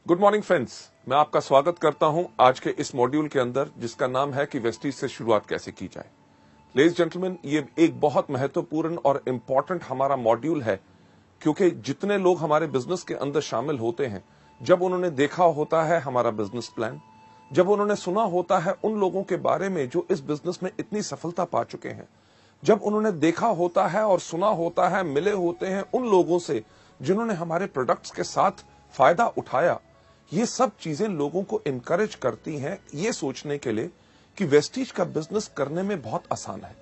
Good morning friends, मैं आपका स्वागत करता हूं आज के इस मॉड्यूल के अंदर जिसका नाम है कि वेस्टीज से शुरुआत कैसे की जाए। लेडीज जेंटलमैन, ये एक बहुत महत्वपूर्ण और इंपॉर्टेंट हमारा मॉड्यूल है क्योंकि जितने लोग हमारे बिजनेस के अंदर शामिल होते हैं, जब उन्होंने देखा होता है हमारा बिजनेस प्लान, जब उन्होंने सुना होता है उन लोगों के बारे में जो इस बिजनेस में इतनी सफलता पा चुके हैं, जब उन्होंने देखा होता है और सुना होता है, मिले होते हैं उन लोगों से जिन्होंने हमारे प्रोडक्ट्स के साथ फायदा उठाया, ये सब चीजें लोगों को इनकरेज करती हैं ये सोचने के लिए कि वेस्टीज का बिजनेस करने में बहुत आसान है।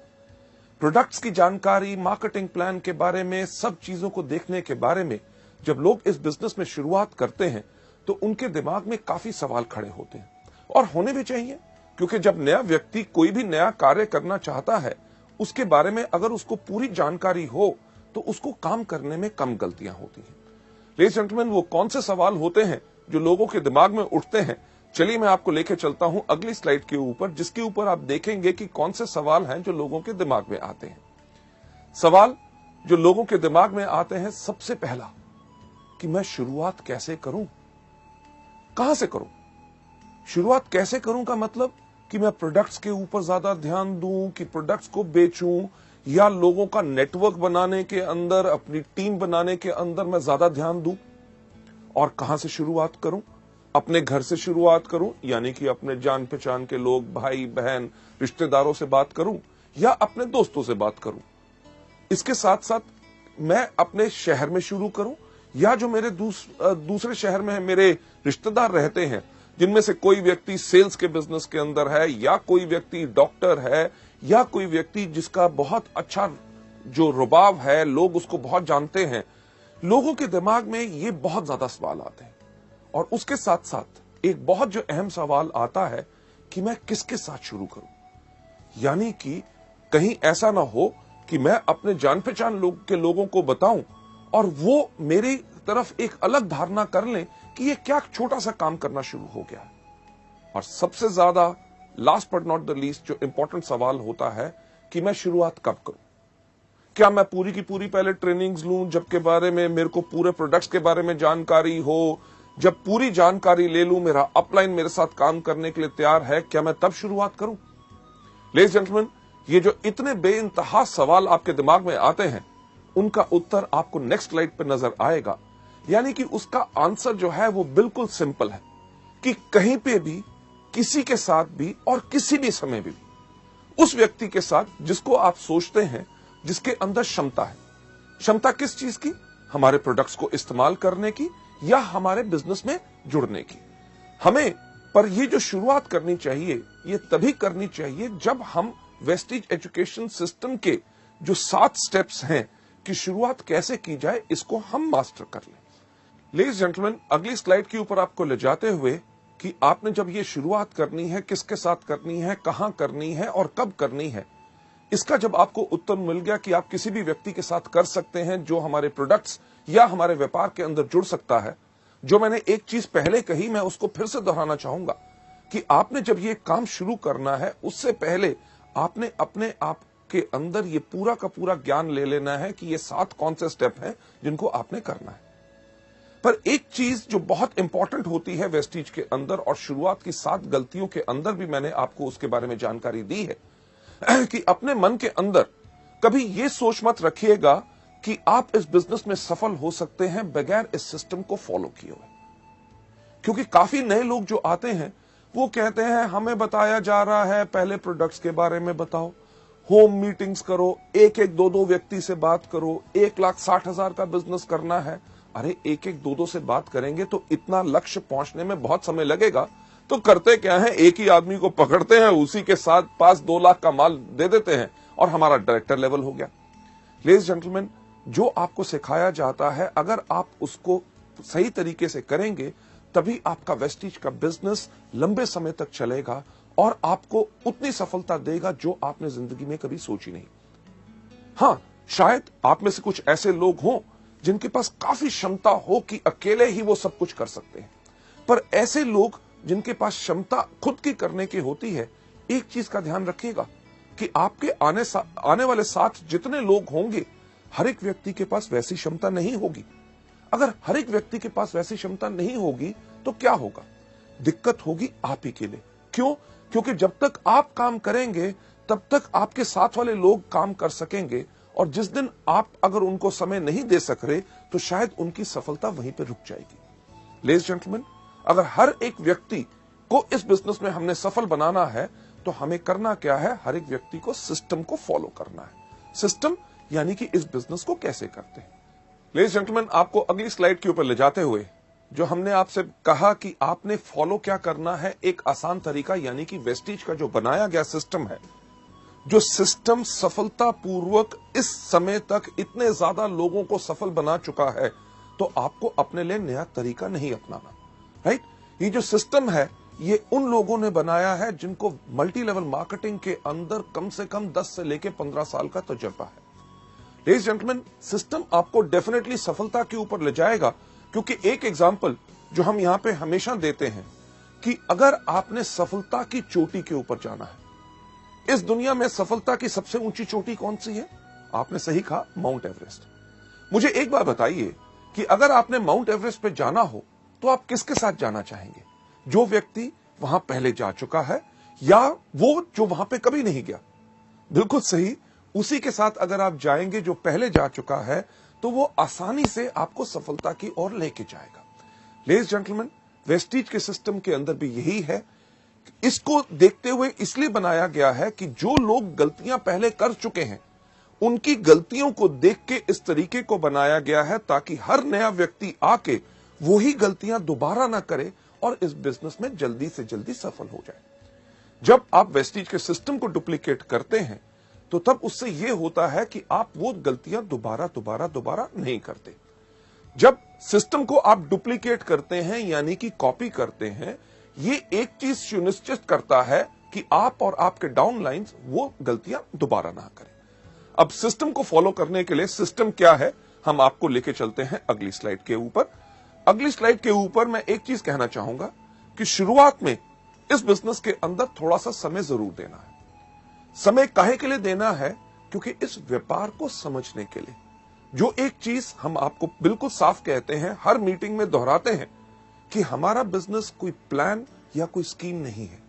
प्रोडक्ट्स की जानकारी, मार्केटिंग प्लान के बारे में, सब चीजों को देखने के बारे में जब लोग इस बिजनेस में शुरुआत करते हैं तो उनके दिमाग में काफी सवाल खड़े होते हैं और होने भी चाहिए, क्योंकि जब नया व्यक्ति कोई भी नया कार्य करना चाहता है उसके बारे में अगर उसको पूरी जानकारी हो तो उसको काम करने में कम गलतियां होती हैं। लेडीज जेंटलमैन, वो कौन से सवाल होते हैं जो लोगों के दिमाग में उठते हैं? चलिए मैं आपको लेके चलता हूं अगली स्लाइड के ऊपर, जिसके ऊपर आप देखेंगे कि कौन से सवाल हैं जो लोगों के दिमाग में आते हैं। सवाल जो लोगों के दिमाग में आते हैं, सबसे पहला कि मैं शुरुआत कैसे करूं, कहां से करूं। शुरुआत कैसे करूं का मतलब कि मैं प्रोडक्ट्स के ऊपर ज्यादा ध्यान दूं, कि प्रोडक्ट्स को बेचूं, या लोगों का नेटवर्क बनाने के अंदर, अपनी टीम बनाने के अंदर मैं ज्यादा ध्यान दूं। और कहां से शुरुआत करूं? अपने घर से शुरुआत करूं, यानी कि अपने जान पहचान के लोग, भाई बहन, रिश्तेदारों से बात करूं, या अपने दोस्तों से बात करूं। इसके साथ साथ मैं अपने शहर में शुरू करूं, या जो मेरे दूसरे शहर में मेरे रिश्तेदार रहते हैं, जिनमें से कोई व्यक्ति सेल्स के बिजनेस के अंदर है, या कोई व्यक्ति डॉक्टर है, या कोई व्यक्ति जिसका बहुत अच्छा जो रुबाब है, लोग उसको बहुत जानते हैं। लोगों के दिमाग में ये बहुत ज्यादा सवाल आते हैं और उसके साथ साथ एक बहुत जो अहम सवाल आता है कि मैं किसके साथ शुरू करूं, यानी कि कहीं ऐसा ना हो कि मैं अपने जान पहचान के लोगों को बताऊं और वो मेरी तरफ एक अलग धारणा कर लें कि ये क्या छोटा सा काम करना शुरू हो गया है। और सबसे ज्यादा last but not the least जो इंपॉर्टेंट सवाल होता है कि मैं शुरुआत कब करूं। क्या मैं पूरी की पूरी पहले ट्रेनिंग्स लूं, जबकि बारे में मेरे को पूरे प्रोडक्ट्स के बारे में जानकारी हो, जब पूरी जानकारी ले लूं, मेरा अपलाइन मेरे साथ काम करने के लिए तैयार है, क्या मैं तब शुरुआत करूं? लेडीज जेंटलमैन, ये जो इतने बेइंतहा सवाल आपके दिमाग में आते हैं, उनका उत्तर आपको नेक्स्ट स्लाइड पर नजर आएगा। यानी कि उसका आंसर जो है वो बिल्कुल सिंपल है कि कहीं पे भी, किसी के साथ भी और किसी भी समय भी उस व्यक्ति के साथ जिसको आप सोचते हैं, जिसके अंदर क्षमता है। क्षमता किस चीज की? हमारे प्रोडक्ट्स को इस्तेमाल करने की या हमारे बिजनेस में जुड़ने की। हमें पर ये जो शुरुआत करनी चाहिए, ये तभी करनी चाहिए जब हम वेस्टीज एजुकेशन सिस्टम के जो 7 स्टेप्स हैं कि शुरुआत कैसे की जाए, इसको हम मास्टर कर लें। लेडीज जेंटलमैन, अगली स्लाइड के ऊपर आपको ले जाते हुए कि आपने जब ये शुरुआत करनी है, किसके साथ करनी है, कहां करनी है और कब करनी है, इसका जब आपको उत्तर मिल गया कि आप किसी भी व्यक्ति के साथ कर सकते हैं जो हमारे प्रोडक्ट्स या हमारे व्यापार के अंदर जुड़ सकता है। जो मैंने एक चीज पहले कही, मैं उसको फिर से दोहराना चाहूंगा कि आपने जब ये काम शुरू करना है, उससे पहले आपने अपने आप के अंदर ये पूरा का पूरा ज्ञान ले लेना है कि ये 7 कौन से स्टेप हैं जिनको आपने करना है। पर एक चीज जो बहुत इंपॉर्टेंट होती है वेस्टीज के अंदर, और शुरुआत की 7 गलतियों के अंदर भी मैंने आपको उसके बारे में जानकारी दी है, कि अपने मन के अंदर कभी यह सोच मत रखिएगा कि आप इस बिजनेस में सफल हो सकते हैं बगैर इस सिस्टम को फॉलो किए हुए। क्योंकि काफी नए लोग जो आते हैं वो कहते हैं हमें बताया जा रहा है पहले प्रोडक्ट्स के बारे में बताओ, होम मीटिंग्स करो, एक एक दो दो व्यक्ति से बात करो, 1,60,000 का बिजनेस करना है। अरे एक एक दो दो से बात करेंगे तो इतना लक्ष्य पहुंचने में बहुत समय लगेगा। तो करते क्या है, एक ही आदमी को पकड़ते हैं, उसी के साथ पास 2 लाख का माल दे देते हैं और हमारा डायरेक्टर लेवल हो गया। लेडीज जेंटलमैन, जो आपको सिखाया जाता है अगर आप उसको सही तरीके से करेंगे तभी आपका वेस्टीज का बिजनेस लंबे समय तक चलेगा और आपको उतनी सफलता देगा जो आपने जिंदगी में कभी सोची नहीं। हां, शायद आप में से कुछ ऐसे लोग हों जिनके पास काफी क्षमता हो कि अकेले ही वो सब कुछ कर सकते हैं, पर ऐसे लोग जिनके पास क्षमता खुद की करने की होती है, एक चीज का ध्यान रखिएगा कि आपके आने वाले साथ जितने लोग होंगे, हर एक व्यक्ति के पास वैसी क्षमता नहीं होगी। अगर हर एक व्यक्ति के पास वैसी क्षमता नहीं होगी तो क्या होगा? दिक्कत होगी आप ही के लिए। क्यों? क्योंकि जब तक आप काम करेंगे तब तक आपके साथ वाले लोग काम कर सकेंगे, और जिस दिन आप अगर उनको समय नहीं दे सक रहे तो शायद उनकी सफलता वहीं पर रुक जाएगी। लेडीज जेंटलमैन, अगर हर एक व्यक्ति को इस बिजनेस में हमने सफल बनाना है तो हमें करना क्या है? हर एक व्यक्ति को सिस्टम को फॉलो करना है। सिस्टम यानी कि इस बिजनेस को कैसे करते हैं। लेडीज जेंटलमैन, आपको अगली स्लाइड के ऊपर ले जाते हुए जो हमने आपसे कहा कि आपने फॉलो क्या करना है, एक आसान तरीका, यानी कि वेस्टीज का जो बनाया गया सिस्टम है, जो सिस्टम सफलतापूर्वक इस समय तक इतने ज्यादा लोगों को सफल बना चुका है, तो आपको अपने लिए नया तरीका नहीं अपनाना। राइट? ये जो सिस्टम है ये उन लोगों ने बनाया है जिनको मल्टी लेवल मार्केटिंग के अंदर कम से कम 10 से लेकर 15 साल का तजुर्बा है। लेडीज जेंटलमैन, सिस्टम आपको डेफिनेटली सफलता के ऊपर ले जाएगा, क्योंकि एक एग्जांपल जो हम यहां पे हमेशा देते हैं कि अगर आपने सफलता की चोटी के ऊपर जाना है, इस दुनिया में सफलता की सबसे ऊंची चोटी कौन सी है? आपने सही कहा, माउंट एवरेस्ट। मुझे एक बात बताइए कि अगर आपने माउंट एवरेस्ट पे जाना हो तो आप किसके साथ जाना चाहेंगे? जो व्यक्ति वहां पहले जा चुका है या वो जो वहां पे कभी नहीं गया? बिल्कुल सही, उसी के साथ अगर आप जाएंगे जो पहले जा चुका है तो वो आसानी से आपको सफलता की ओर लेके जाएगा। लेडीज जेंटलमैन, वेस्टीज के सिस्टम के अंदर भी यही है। इसको देखते हुए इसलिए बनाया गया है कि जो लोग गलतियां पहले कर चुके हैं उनकी गलतियों को देख के इस तरीके को बनाया गया है ताकि हर नया व्यक्ति आके वही गलतियां दोबारा ना करे और इस बिजनेस में जल्दी से जल्दी सफल हो जाए। जब आप वेस्टीज के सिस्टम को डुप्लीकेट करते हैं तो तब उससे यह होता है कि आप वो गलतियां दोबारा नहीं करते। जब सिस्टम को आप डुप्लीकेट करते हैं यानी कि कॉपी करते हैं, ये एक चीज सुनिश्चित करता है कि आप और आपके डाउनलाइंस वो गलतियां दोबारा ना करें। अब सिस्टम को फॉलो करने के लिए सिस्टम क्या है, हम आपको लेके चलते हैं अगली स्लाइड के ऊपर। अगली स्लाइड के ऊपर मैं एक चीज कहना चाहूंगा कि शुरुआत में इस बिजनेस के अंदर थोड़ा सा समय जरूर देना है। समय काहे के लिए देना है? क्योंकि इस व्यापार को समझने के लिए। जो एक चीज हम आपको बिल्कुल साफ कहते हैं, हर मीटिंग में दोहराते हैं कि हमारा बिजनेस कोई प्लान या कोई स्कीम नहीं है।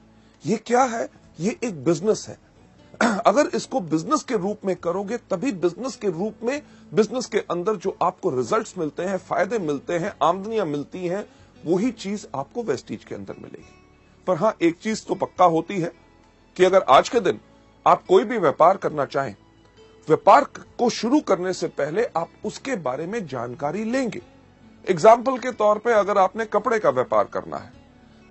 ये क्या है? ये एक बिजनेस है। अगर इसको बिजनेस के रूप में करोगे तभी बिजनेस के रूप में, बिजनेस के अंदर जो आपको रिजल्ट्स मिलते हैं, फायदे मिलते हैं, आमदनियां मिलती हैं, वही चीज आपको वेस्टीज के अंदर मिलेगी। पर हां, एक चीज तो पक्का होती है कि अगर आज के दिन आप कोई भी व्यापार करना चाहें, व्यापार को शुरू करने से पहले आप उसके बारे में जानकारी लेंगे। एग्जाम्पल के तौर पे अगर आपने कपड़े का व्यापार करना है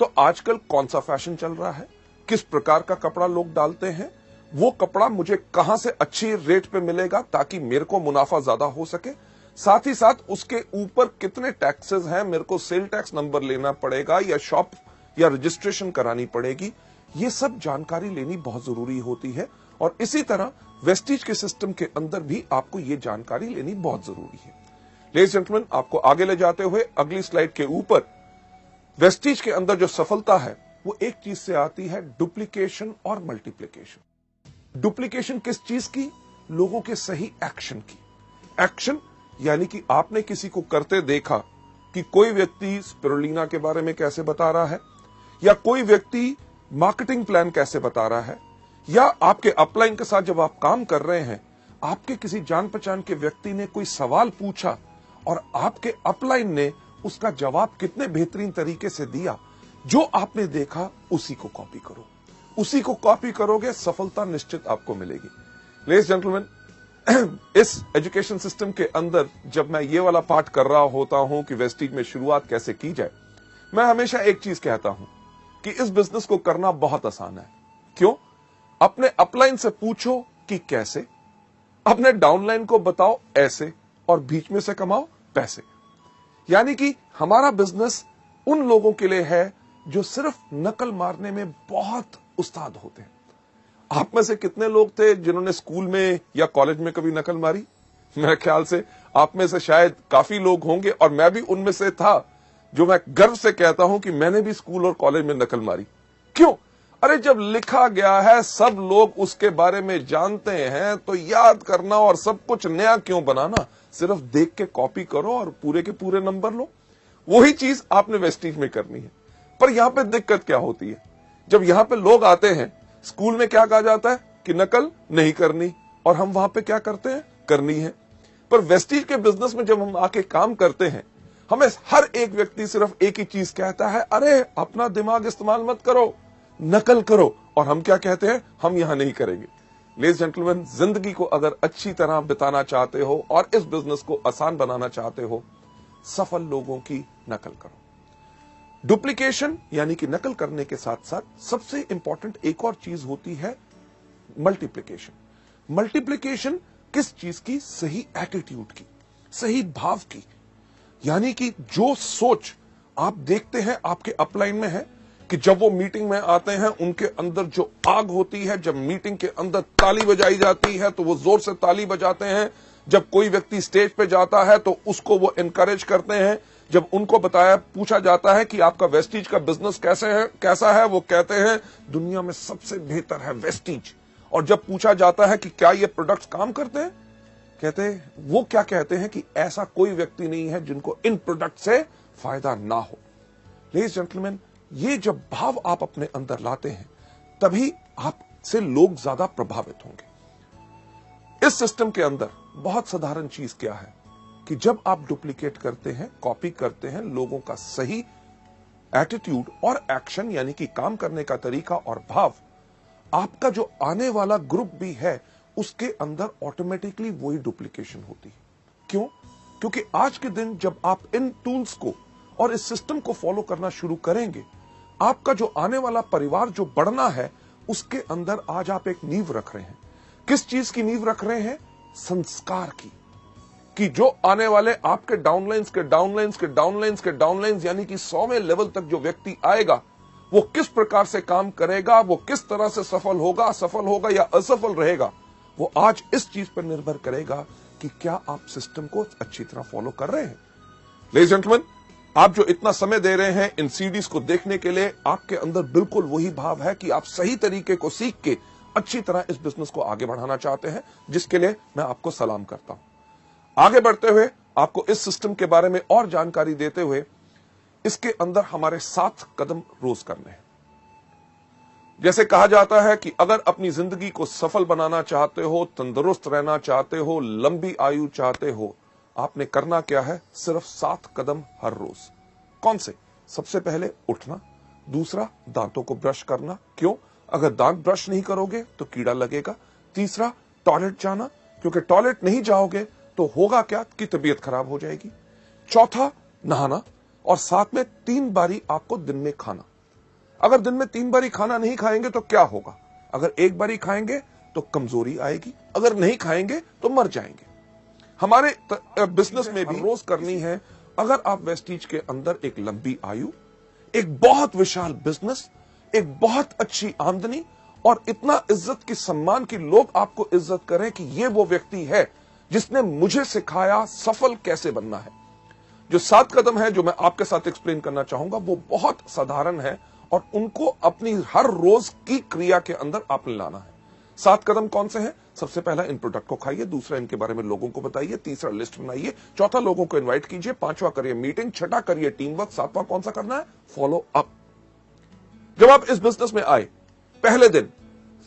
तो आजकल कौन सा फैशन चल रहा है, किस प्रकार का कपड़ा लोग डालते हैं, वो कपड़ा मुझे कहां से अच्छी रेट पे मिलेगा ताकि मेरे को मुनाफा ज्यादा हो सके, साथ ही साथ उसके ऊपर कितने टैक्सेस हैं, मेरे को सेल टैक्स नंबर लेना पड़ेगा या शॉप या रजिस्ट्रेशन करानी पड़ेगी, ये सब जानकारी लेनी बहुत जरूरी होती है। और इसी तरह वेस्टीज के सिस्टम के अंदर भी आपको ये जानकारी लेनी बहुत जरूरी है। लेडीज जेंटलमैन, आपको आगे ले जाते हुए अगली स्लाइड के ऊपर, वेस्टीज के अंदर जो सफलता है वो एक चीज से आती है, डुप्लीकेशन और मल्टीप्लीकेशन। डुप्लीकेशन किस चीज की? लोगों के सही एक्शन की। एक्शन यानी कि आपने किसी को करते देखा कि कोई व्यक्ति स्पिरुलिना के बारे में कैसे बता रहा है, या कोई व्यक्ति मार्केटिंग प्लान कैसे बता रहा है, या आपके अपलाइन के साथ जब आप काम कर रहे हैं, आपके किसी जान पहचान के व्यक्ति ने कोई सवाल पूछा और आपके अपलाइन ने उसका जवाब कितने बेहतरीन तरीके से दिया, जो आपने देखा उसी को कॉपी करो। उसी को कॉपी करोगे, सफलता निश्चित आपको मिलेगी। लेडीज जेंटलमैन, इस एजुकेशन सिस्टम के अंदर जब मैं ये वाला पार्ट कर रहा होता हूं कि वेस्टीज में शुरुआत कैसे की जाए, मैं हमेशा एक चीज कहता हूं कि इस बिजनेस को करना बहुत आसान है। क्यों? अपने अपलाइन से पूछो कि कैसे, अपने डाउनलाइन को बताओ ऐसे, और बीच में से कमाओ पैसे। यानी कि हमारा बिजनेस उन लोगों के लिए है जो सिर्फ नकल मारने में बहुत उस्ताद होते हैं। आप में से कितने लोग थे जिन्होंने स्कूल में या कॉलेज में कभी नकल मारी? मेरे ख्याल से आप में से शायद काफी लोग होंगे, और मैं भी उनमें से था, जो मैं गर्व से कहता हूं कि मैंने भी स्कूल और कॉलेज में नकल मारी। क्यों? अरे जब लिखा गया है, सब लोग उसके बारे में जानते हैं, तो याद करना और सब कुछ नया क्यों बनाना? सिर्फ देख के कॉपी करो और पूरे के पूरे नंबर लो। वही चीज आपने वेस्टीज में करनी है। पर यहां पे दिक्कत क्या होती है, जब यहां पे लोग आते हैं, स्कूल में क्या कहा जाता है कि नकल नहीं करनी, और हम वहां पे क्या करते हैं, करनी है। पर वेस्टीज के बिजनेस में जब हम आके काम करते हैं, हमें हर एक व्यक्ति सिर्फ एक ही चीज कहता है, अरे अपना दिमाग इस्तेमाल मत करो, नकल करो। और हम क्या कहते हैं, हम यहां नहीं करेंगे। लेडीज जेंटलमैन, जिंदगी को अगर अच्छी तरह बिताना चाहते हो और इस बिजनेस को आसान बनाना चाहते हो, सफल लोगों की नकल करो। डुप्लीकेशन यानी कि नकल करने के साथ साथ सबसे इंपॉर्टेंट एक और चीज होती है मल्टीप्लिकेशन। मल्टीप्लिकेशन किस चीज की, सही एटीट्यूड की, सही भाव की। यानी कि जो सोच आप देखते हैं आपके अपलाइन में है कि जब वो मीटिंग में आते हैं उनके अंदर जो आग होती है, जब मीटिंग के अंदर ताली बजाई जाती है तो वो जोर से ताली बजाते हैं, जब कोई व्यक्ति स्टेज पे जाता है तो उसको वो एनकरेज करते हैं, जब उनको पूछा जाता है कि आपका वेस्टीज का बिजनेस कैसा है, वो कहते हैं दुनिया में सबसे बेहतर है वेस्टीज। और जब पूछा जाता है कि क्या ये प्रोडक्ट्स काम करते हैं, वो क्या कहते हैं कि ऐसा कोई व्यक्ति नहीं है जिनको इन प्रोडक्ट से फायदा ना हो। लेडीज जेंटलमैन, ये जब भाव आप अपने अंदर लाते हैं तभी आपसे लोग ज्यादा प्रभावित होंगे। इस सिस्टम के अंदर बहुत साधारण चीज क्या है कि जब आप डुप्लीकेट करते हैं, कॉपी करते हैं, लोगों का सही एटीट्यूड और एक्शन यानी कि काम करने का तरीका और भाव, आपका जो आने वाला ग्रुप भी है उसके अंदर ऑटोमेटिकली वही डुप्लीकेशन होती है। क्यों? क्योंकि आज के दिन जब आप इन टूल्स को और इस सिस्टम को फॉलो करना शुरू करेंगे, आपका जो आने वाला परिवार जो बढ़ना है उसके अंदर आज आप एक नींव रख रहे हैं। किस चीज की नींव रख रहे हैं? संस्कार की। कि जो आने वाले आपके डाउनलाइंस के डाउनलाइंस के डाउनलाइंस के डाउनलाइंस यानी कि 100वें लेवल तक जो व्यक्ति आएगा वो किस प्रकार से काम करेगा, वो किस तरह से सफल होगा या असफल रहेगा, वो आज इस चीज पर निर्भर करेगा कि क्या आप सिस्टम को अच्छी तरह फॉलो कर रहे हैं। लेडीज जेंटलमैन, आप जो इतना समय दे रहे हैं इन सीडीज को देखने के लिए, आपके अंदर बिल्कुल वही भाव है कि आप सही तरीके को सीख के अच्छी तरह इस बिजनेस को आगे बढ़ाना चाहते हैं, जिसके लिए मैं आपको सलाम करता हूं। आगे बढ़ते हुए आपको इस सिस्टम के बारे में और जानकारी देते हुए, इसके अंदर हमारे 7 कदम रोज करने हैं। जैसे कहा जाता है कि अगर अपनी जिंदगी को सफल बनाना चाहते हो, तंदुरुस्त रहना चाहते हो, लंबी आयु चाहते हो, आपने करना क्या है? सिर्फ 7 कदम हर रोज। कौन से? सबसे पहले उठना, दूसरा दांतों को ब्रश करना। क्यों? अगर दांत ब्रश नहीं करोगे तो कीड़ा लगेगा। तीसरा, टॉयलेट जाना, क्योंकि टॉयलेट नहीं जाओगे तो होगा क्या कि तबीयत खराब हो जाएगी। चौथा, नहाना, और साथ में 3 बारी आपको दिन में खाना। अगर दिन में 3 बारी खाना नहीं खाएंगे तो क्या होगा? अगर 1 बारी खाएंगे तो कमजोरी आएगी, अगर नहीं खाएंगे तो मर जाएंगे। हमारे बिजनेस में भी रोज करनी है। अगर आप वेस्टीज के अंदर एक लंबी आयु, एक बहुत विशाल बिजनेस, एक बहुत अच्छी आमदनी और इतना इज्जत की सम्मान की लोग आपको इज्जत करें कि ये वो व्यक्ति है जिसने मुझे सिखाया सफल कैसे बनना है। जो 7 कदम है जो मैं आपके साथ एक्सप्लेन करना चाहूंगा वो बहुत साधारण है और उनको अपनी हर रोज की क्रिया के अंदर आपने लाना है। 7 कदम कौन से हैं? सबसे पहला, इन प्रोडक्ट को खाइए। दूसरा, इनके बारे में लोगों को बताइए। तीसरा, लिस्ट बनाइए। चौथा, लोगों को इनवाइट कीजिए। 5वां, करिए मीटिंग। 6ठा, करिए टीम वर्क। 7वां कौन सा करना है? Follow up. जब आप इस बिजनेस में आए पहले दिन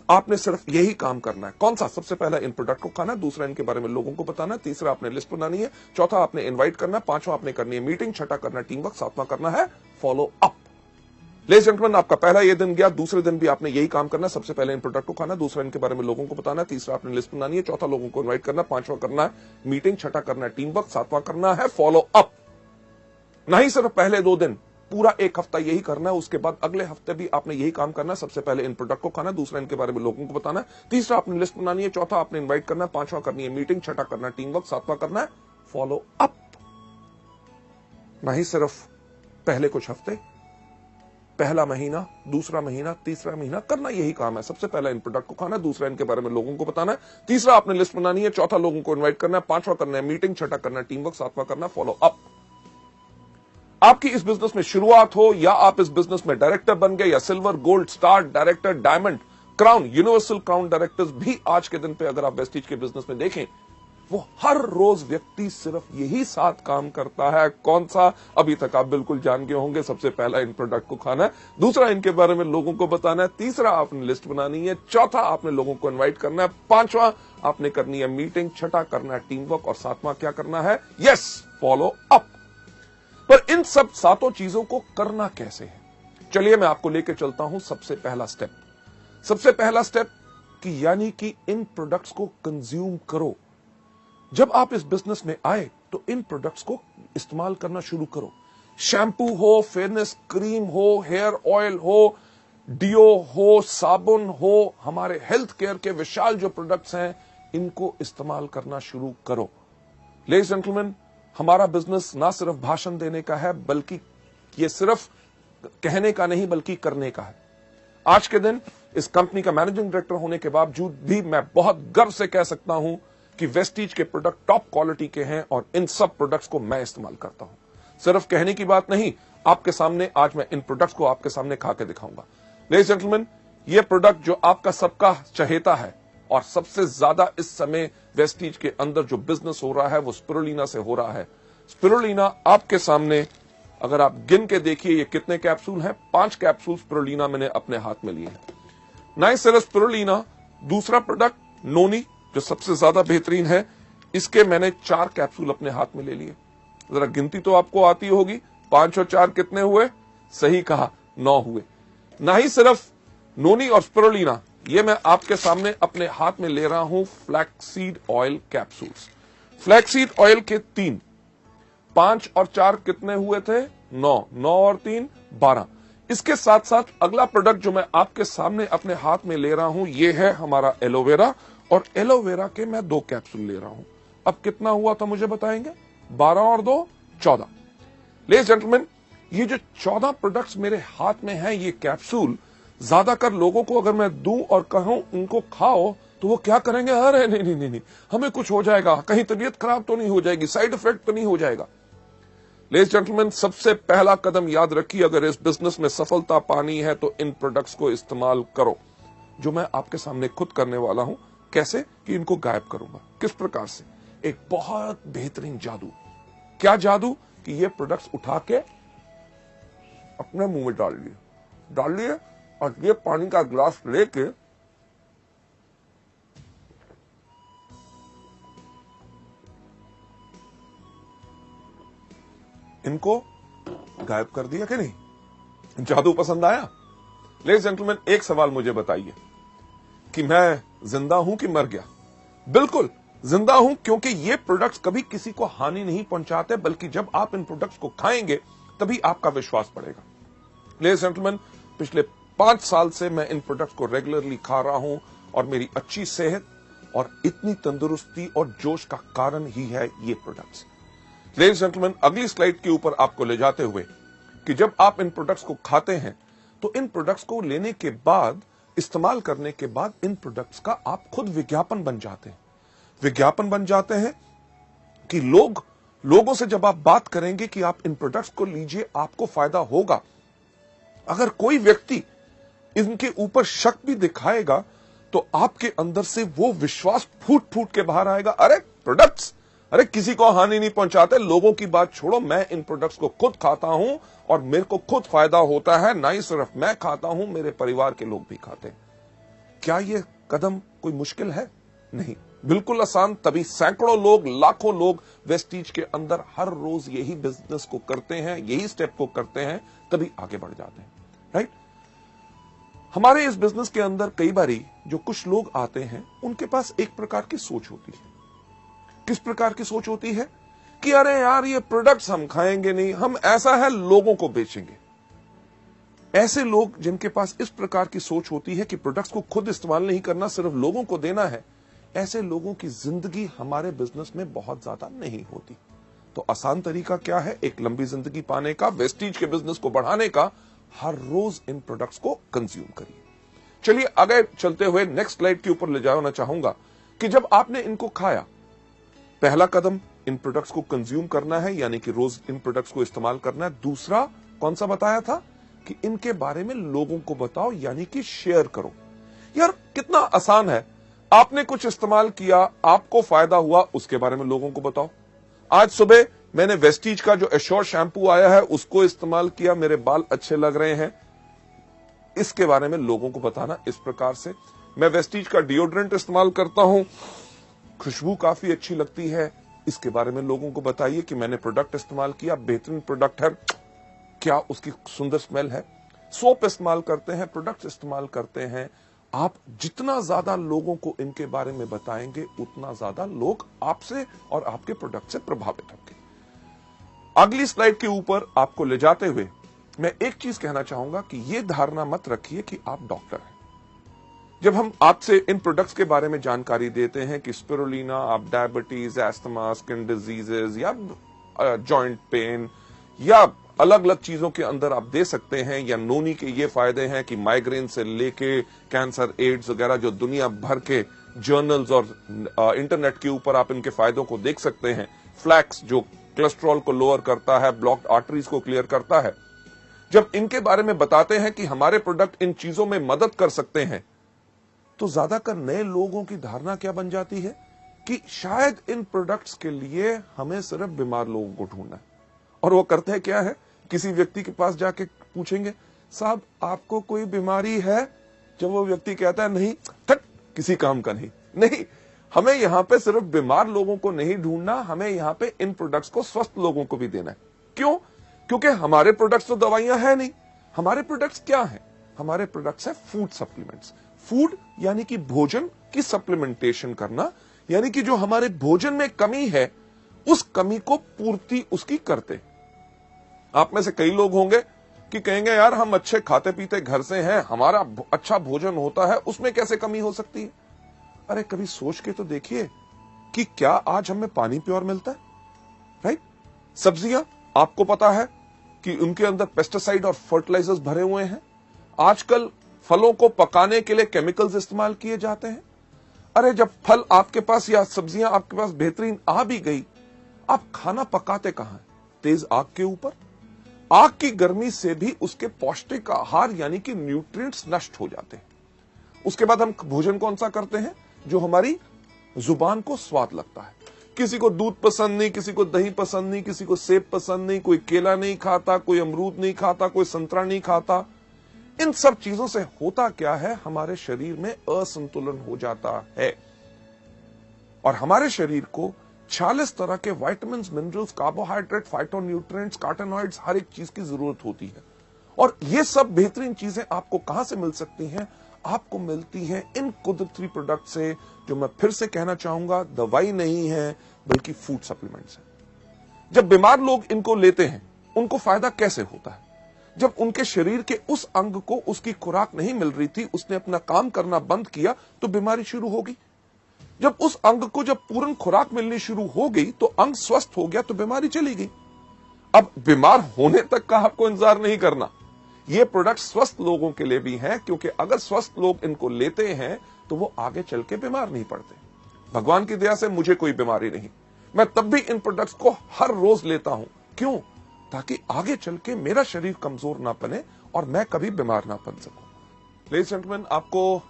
आपने सिर्फ यही काम करना है। कौन सा? सबसे पहला, इन प्रोडक्ट को खाना। दूसरा, इनके बारे में लोगों को बताना है। तीसरा, आपने लिस्ट बनानी है। चौथा, आपने इनवाइट करना है। 5वां, आपने करनी है मीटिंग। 6ठा, करना है टीम वर्क। 7वां, करना है फॉलो अप। लेडीज जेंटलमैन, आपका पहला ये दिन गया। दूसरे दिन भी आपने यही काम करना है। सबसे पहले इन प्रोडक्ट को खाना, दूसरा इनके बारे में लोगों को बताना है, तीसरा आपने लिस्ट बनानी है, चौथा लोगों को इनवाइट करना, 5वां करना है मीटिंग, 6ठा करना है टीम वर्क, 7वां करना है फॉलो अप। नहीं सिर्फ पहले 2 दिन, पूरा 1 हफ्ता यही करना है। उसके बाद अगले हफ्ते भी आपने यही काम करना है। सबसे पहले इन प्रोडक्ट को खाना, दूसरा इनके बारे में लोगों को बताना है, तीसरा आपने लिस्ट बनानी है, चौथा आपने इन्वाइट करना है, 5वां करनी है मीटिंग, 6ठा करना है टीम वर्क, 7वां करना है फॉलो अप। नहीं सिर्फ पहले कुछ हफ्ते, पहला महीना, दूसरा महीना, तीसरा महीना करना यही काम है। सबसे पहला इन प्रोडक्ट को खाना, दूसरा इनके बारे में लोगों को बताना है, तीसरा आपने लिस्ट बनानी है, चौथा लोगों को इनवाइट करना है, 5वां करना है मीटिंग, 6ठा करना है टीम वर्क, 7वां करना है फॉलो अप। आपकी इस बिजनेस में शुरुआत हो या आप इस बिजनेस में डायरेक्टर बन गए या silver, gold, star, director, diamond, crown, universal crown directors भी आज के दिन पे अगर आप वेस्टीज के बिजनेस में देखें वो हर रोज व्यक्ति सिर्फ यही 7 काम करता है। कौन सा? अभी तक आप बिल्कुल जान गए होंगे। सबसे पहला इन प्रोडक्ट को खाना है, दूसरा इनके बारे में लोगों को बताना है, तीसरा आपने लिस्ट बनानी है, चौथा आपने लोगों को इनवाइट करना है, पांचवा आपने करनी है मीटिंग, छठा करना है टीम वर्क और सातवां क्या करना है? Yes, follow up. पर इन सब 7 चीजों को करना कैसे है? चलिए मैं आपको लेकर चलता हूं सबसे पहला स्टेप कि यानी कि इन प्रोडक्ट्स को कंज्यूम करो। जब आप इस बिजनेस में आए तो इन प्रोडक्ट्स को इस्तेमाल करना शुरू करो। शैम्पू हो, फेयरनेस क्रीम हो, हेयर ऑयल हो, डियो हो, साबुन हो, हमारे हेल्थ केयर के विशाल जो प्रोडक्ट्स हैं, इनको इस्तेमाल करना शुरू करो। लेडीज जेंटलमैन, हमारा बिजनेस ना सिर्फ भाषण देने का है, बल्कि ये सिर्फ कहने का नहीं बल्कि करने का है। आज के दिन इस कंपनी का मैनेजिंग डायरेक्टर होने के बावजूद भी मैं बहुत गर्व से कह सकता हूं कि वेस्टीज के प्रोडक्ट टॉप क्वालिटी के हैं और इन सब प्रोडक्ट्स को मैं इस्तेमाल करता हूं। सिर्फ कहने की बात नहीं, आपके सामने आज मैं इन प्रोडक्ट्स को आपके सामने खा के दिखाऊंगा। लेडीज जेंटलमैन, ये प्रोडक्ट जो आपका सबका चहेता है और सबसे ज्यादा इस समय वेस्टीज के अंदर जो बिजनेस हो रहा है वो स्पिरुलिना से हो रहा है। स्पिरुलिना आपके सामने, अगर आप गिन के देखिए ये कितने कैप्सूल हैं, 5 कैप्सूल स्पिरुलिना मैंने अपने हाथ में लिए हैं। नहीं सिर्फ स्पिरुलिना, दूसरा प्रोडक्ट नोनी जो सबसे ज्यादा बेहतरीन है, इसके मैंने 4 कैप्सूल अपने हाथ में ले लिए। जरा गिनती तो आपको आती होगी, 5 और 4 कितने हुए? सही कहा, 9 हुए। ना ही सिर्फ नोनी और स्पिरुलिना, ये मैं आपके सामने अपने हाथ में ले रहा हूं flaxseed oil capsules. Flaxseed oil के 3, 5 और 4 कितने हुए थे? 9, 9 और 3 12। इसके साथ साथ अगला प्रोडक्ट जो मैं आपके सामने अपने हाथ में ले रहा हूं, ये है हमारा एलोवेरा, और एलोवेरा के मैं 2 कैप्सूल ले रहा हूं। अब कितना हुआ था मुझे बताएंगे? 12 और 2 14। लेडीज जेंटलमैन, ये जो 14 प्रोडक्ट्स मेरे हाथ में हैं, ये कैप्सूल ज्यादातर लोगों को अगर मैं दूं और कहूं इनको खाओ तो वो क्या करेंगे? अरे नहीं नहीं नहीं नहीं, हमें कुछ हो जाएगा, कहीं तबीयत खराब तो नहीं हो जाएगी, साइड इफेक्ट तो नहीं हो जाएगा। लेडीज जेंटलमैन, सबसे पहला कदम याद रखिए, अगर इस बिजनेस में सफलता पानी है तो इन प्रोडक्ट्स को इस्तेमाल करो, जो मैं आपके सामने खुद करने वाला हूं। कैसे? कि इनको गायब करूंगा। किस प्रकार से? एक बहुत बेहतरीन जादू। क्या जादू? कि ये प्रोडक्ट्स उठा के अपने मुंह में डाल लिए और ये पानी का ग्लास लेके इनको गायब कर दिया कि नहीं? जादू पसंद आया? लेडीज जेंटलमैन, एक सवाल मुझे बताइए कि मैं जिंदा हूं कि मर गया? बिल्कुल जिंदा हूं, क्योंकि ये प्रोडक्ट्स कभी किसी को हानि नहीं पहुंचाते, बल्कि जब आप इन प्रोडक्ट्स को खाएंगे तभी आपका विश्वास बढ़ेगा। लेडीज जेंटलमैन, पिछले 5 साल से मैं इन प्रोडक्ट्स को रेगुलरली खा रहा हूं और मेरी अच्छी सेहत और इतनी तंदुरुस्ती और जोश का कारण ही है ये प्रोडक्ट्स। लेडीज जेंटलमैन, अगली स्लाइड के ऊपर आपको ले जाते हुए कि जब आप इन प्रोडक्ट्स को खाते हैं तो इन प्रोडक्ट्स को लेने के बाद, इस्तेमाल करने के बाद, इन प्रोडक्ट्स का आप खुद विज्ञापन बन जाते हैं। विज्ञापन बन जाते हैं कि लोगों से जब आप बात करेंगे कि आप इन प्रोडक्ट्स को लीजिए, आपको फायदा होगा। अगर कोई व्यक्ति इनके ऊपर शक भी दिखाएगा तो आपके अंदर से वो विश्वास फूट फूट के बाहर आएगा। अरे प्रोडक्ट्स, अरे किसी को हानि नहीं पहुंचाते, लोगों की बात छोड़ो, मैं इन प्रोडक्ट्स को खुद खाता हूं और मेरे को खुद फायदा होता है। ना ही सिर्फ मैं खाता हूं, मेरे परिवार के लोग भी खाते हैं। क्या यह कदम कोई मुश्किल है? नहीं, बिल्कुल आसान। तभी सैकड़ों लोग, लाखों लोग वेस्टीज के अंदर हर रोज यही बिजनेस को करते हैं, यही स्टेप को करते हैं, तभी आगे बढ़ जाते हैं। राइट? हमारे इस बिजनेस के अंदर कई बारी जो कुछ लोग आते हैं, उनके पास एक प्रकार की सोच होती है। किस प्रकार की सोच होती है? कि अरे यार, ये प्रोडक्ट्स हम खाएंगे नहीं, हम ऐसा है लोगों को बेचेंगे। ऐसे लोग जिनके पास इस प्रकार की सोच होती है कि प्रोडक्ट्स को खुद इस्तेमाल नहीं करना, सिर्फ लोगों को देना है, ऐसे लोगों की जिंदगी हमारे बिजनेस में बहुत ज्यादा नहीं होती। तो आसान तरीका क्या है एक लंबी जिंदगी पाने का, वेस्टीज के बिजनेस को बढ़ाने का? हर रोज इन प्रोडक्ट्स को कंज्यूम करिए। चलिए आगे चलते हुए नेक्स्ट स्लाइड के ऊपर ले जाना चाहूंगा कि जब आपने इनको खाया, पहला कदम इन प्रोडक्ट्स को कंज्यूम करना है, यानी कि रोज इन प्रोडक्ट्स को इस्तेमाल करना है। दूसरा कौन सा बताया था? कि इनके बारे में लोगों को बताओ, यानी कि शेयर करो। यार कितना आसान है। आपने कुछ इस्तेमाल किया, आपको फायदा हुआ, उसके बारे में लोगों को बताओ। आज सुबह मैंने वेस्टीज का जो एश्योर शैम्पू आया है उसको इस्तेमाल किया, मेरे बाल अच्छे लग रहे हैं, इसके बारे में लोगों को बताना इस प्रकार से। मैं वेस्टीज का डिओड्रेंट इस्तेमाल करता हूं, खुशबू काफी अच्छी लगती है, इसके बारे में लोगों को बताइए कि मैंने प्रोडक्ट इस्तेमाल किया, बेहतरीन प्रोडक्ट है, क्या उसकी सुंदर स्मेल है। सोप इस्तेमाल करते हैं, प्रोडक्ट इस्तेमाल करते हैं, आप जितना ज्यादा लोगों को इनके बारे में बताएंगे उतना ज्यादा लोग आपसे और आपके प्रोडक्ट से प्रभावित होंगे। अगली स्लाइड के ऊपर आपको ले जाते हुए मैं एक चीज कहना चाहूंगा कि यह धारणा मत रखिए कि आप डॉक्टर हैं। जब हम आपसे इन प्रोडक्ट्स के बारे में जानकारी देते हैं कि स्पिरुलिना आप डायबिटीज, एस्थमा, स्किन डिजीजेज या जॉइंट पेन या अलग अलग चीजों के अंदर आप दे सकते हैं, या नोनी के ये फायदे हैं कि माइग्रेन से लेके कैंसर, एड्स वगैरह जो दुनिया भर के जर्नल्स और इंटरनेट के ऊपर आप इनके फायदों को देख सकते हैं। फ्लैक्स जो कोलेस्ट्रॉल को लोअर करता है, ब्लॉक्ड आर्टरीज को क्लियर करता है। जब इनके बारे में बताते हैं कि हमारे प्रोडक्ट इन चीजों में मदद कर सकते हैं, तो ज्यादातर नए लोगों की धारणा क्या बन जाती है कि शायद इन प्रोडक्ट्स के लिए हमें सिर्फ बीमार लोगों को ढूंढना है। और वो करते हैं क्या है, किसी व्यक्ति के पास जाके पूछेंगे, साहब आपको कोई बीमारी है? जब वो व्यक्ति कहता है नहीं, थट, किसी काम का नहीं, हमें यहां पे सिर्फ बीमार लोगों को नहीं ढूंढना, हमें यहां पे इन प्रोडक्ट्स को स्वस्थ लोगों को भी देना है। क्यों? क्योंकि हमारे प्रोडक्ट्स तो दवाइयां है नहीं। हमारे प्रोडक्ट्स क्या है? हमारे प्रोडक्ट्स है फूड सप्लीमेंट्स। फूड यानी कि भोजन की सप्लीमेंटेशन करना, यानी कि जो हमारे भोजन में कमी है उस कमी को पूर्ति उसकी करते। आप में से कई लोग होंगे कि कहेंगे यार हम अच्छे खाते पीते घर से हैं, हमारा अच्छा भोजन होता है, उसमें कैसे कमी हो सकती है? अरे कभी सोच के तो देखिए कि क्या आज हमें पानी प्योर मिलता है? राइट? सब्जियां आपको पता है कि उनके अंदर पेस्टिसाइड और फर्टिलाइजर्स भरे हुए हैं। आजकल फलों को पकाने के लिए केमिकल्स इस्तेमाल किए जाते हैं। अरे जब फल आपके पास या सब्जियां आपके पास बेहतरीन आ भी गई, आप खाना पकाते कहां हैं? तेज आग के ऊपर। आग की गर्मी से भी उसके पौष्टिक आहार यानी कि न्यूट्रिएंट्स नष्ट हो जाते हैं। उसके बाद हम भोजन कौन सा करते हैं? जो हमारी जुबान को स्वाद लगता है। किसी को दूध पसंद नहीं, किसी को दही पसंद नहीं, किसी को सेब पसंद नहीं, कोई केला नहीं खाता, कोई अमरूद नहीं खाता, कोई संतरा नहीं खाता। इन सब चीजों से होता क्या है, हमारे शरीर में असंतुलन हो जाता है और हमारे शरीर को 46 तरह के विटामिन, मिनरल्स, कार्बोहाइड्रेट, फाइटोन्यूट्रिएंट्स, कार्टेनॉइड्स, हर एक चीज की जरूरत होती है। और ये सब बेहतरीन चीजें आपको कहां से मिल सकती हैं? आपको मिलती हैं इन कुदरती प्रोडक्ट से, जो मैं फिर से कहना चाहूंगा दवाई नहीं है बल्कि फूड सप्लीमेंट्स है। जब बीमार लोग इनको लेते हैं उनको फायदा कैसे होता है? जब उनके शरीर के उस अंग को उसकी खुराक नहीं मिल रही थी, उसने अपना काम करना बंद किया तो बीमारी शुरू होगी। जब उस अंग को जब पूर्ण खुराक मिलनी शुरू हो गई तो अंग स्वस्थ हो गया तो बीमारी चली गई। अब बीमार होने तक का आपको इंतजार नहीं करना। ये प्रोडक्ट स्वस्थ लोगों के लिए भी हैं, क्योंकि अगर स्वस्थ लोग इनको लेते हैं तो वो आगे चल के बीमार नहीं पड़ते। भगवान की दया से मुझे कोई बीमारी नहीं, मैं तब भी इन प्रोडक्ट्स को हर रोज लेता हूं। क्यों? ताकि आगे चल के मेरा शरीर कमजोर ना बने और मैं कभी बीमार ना बन सकूं। लेडीज एंड जेंटलमैन, आपको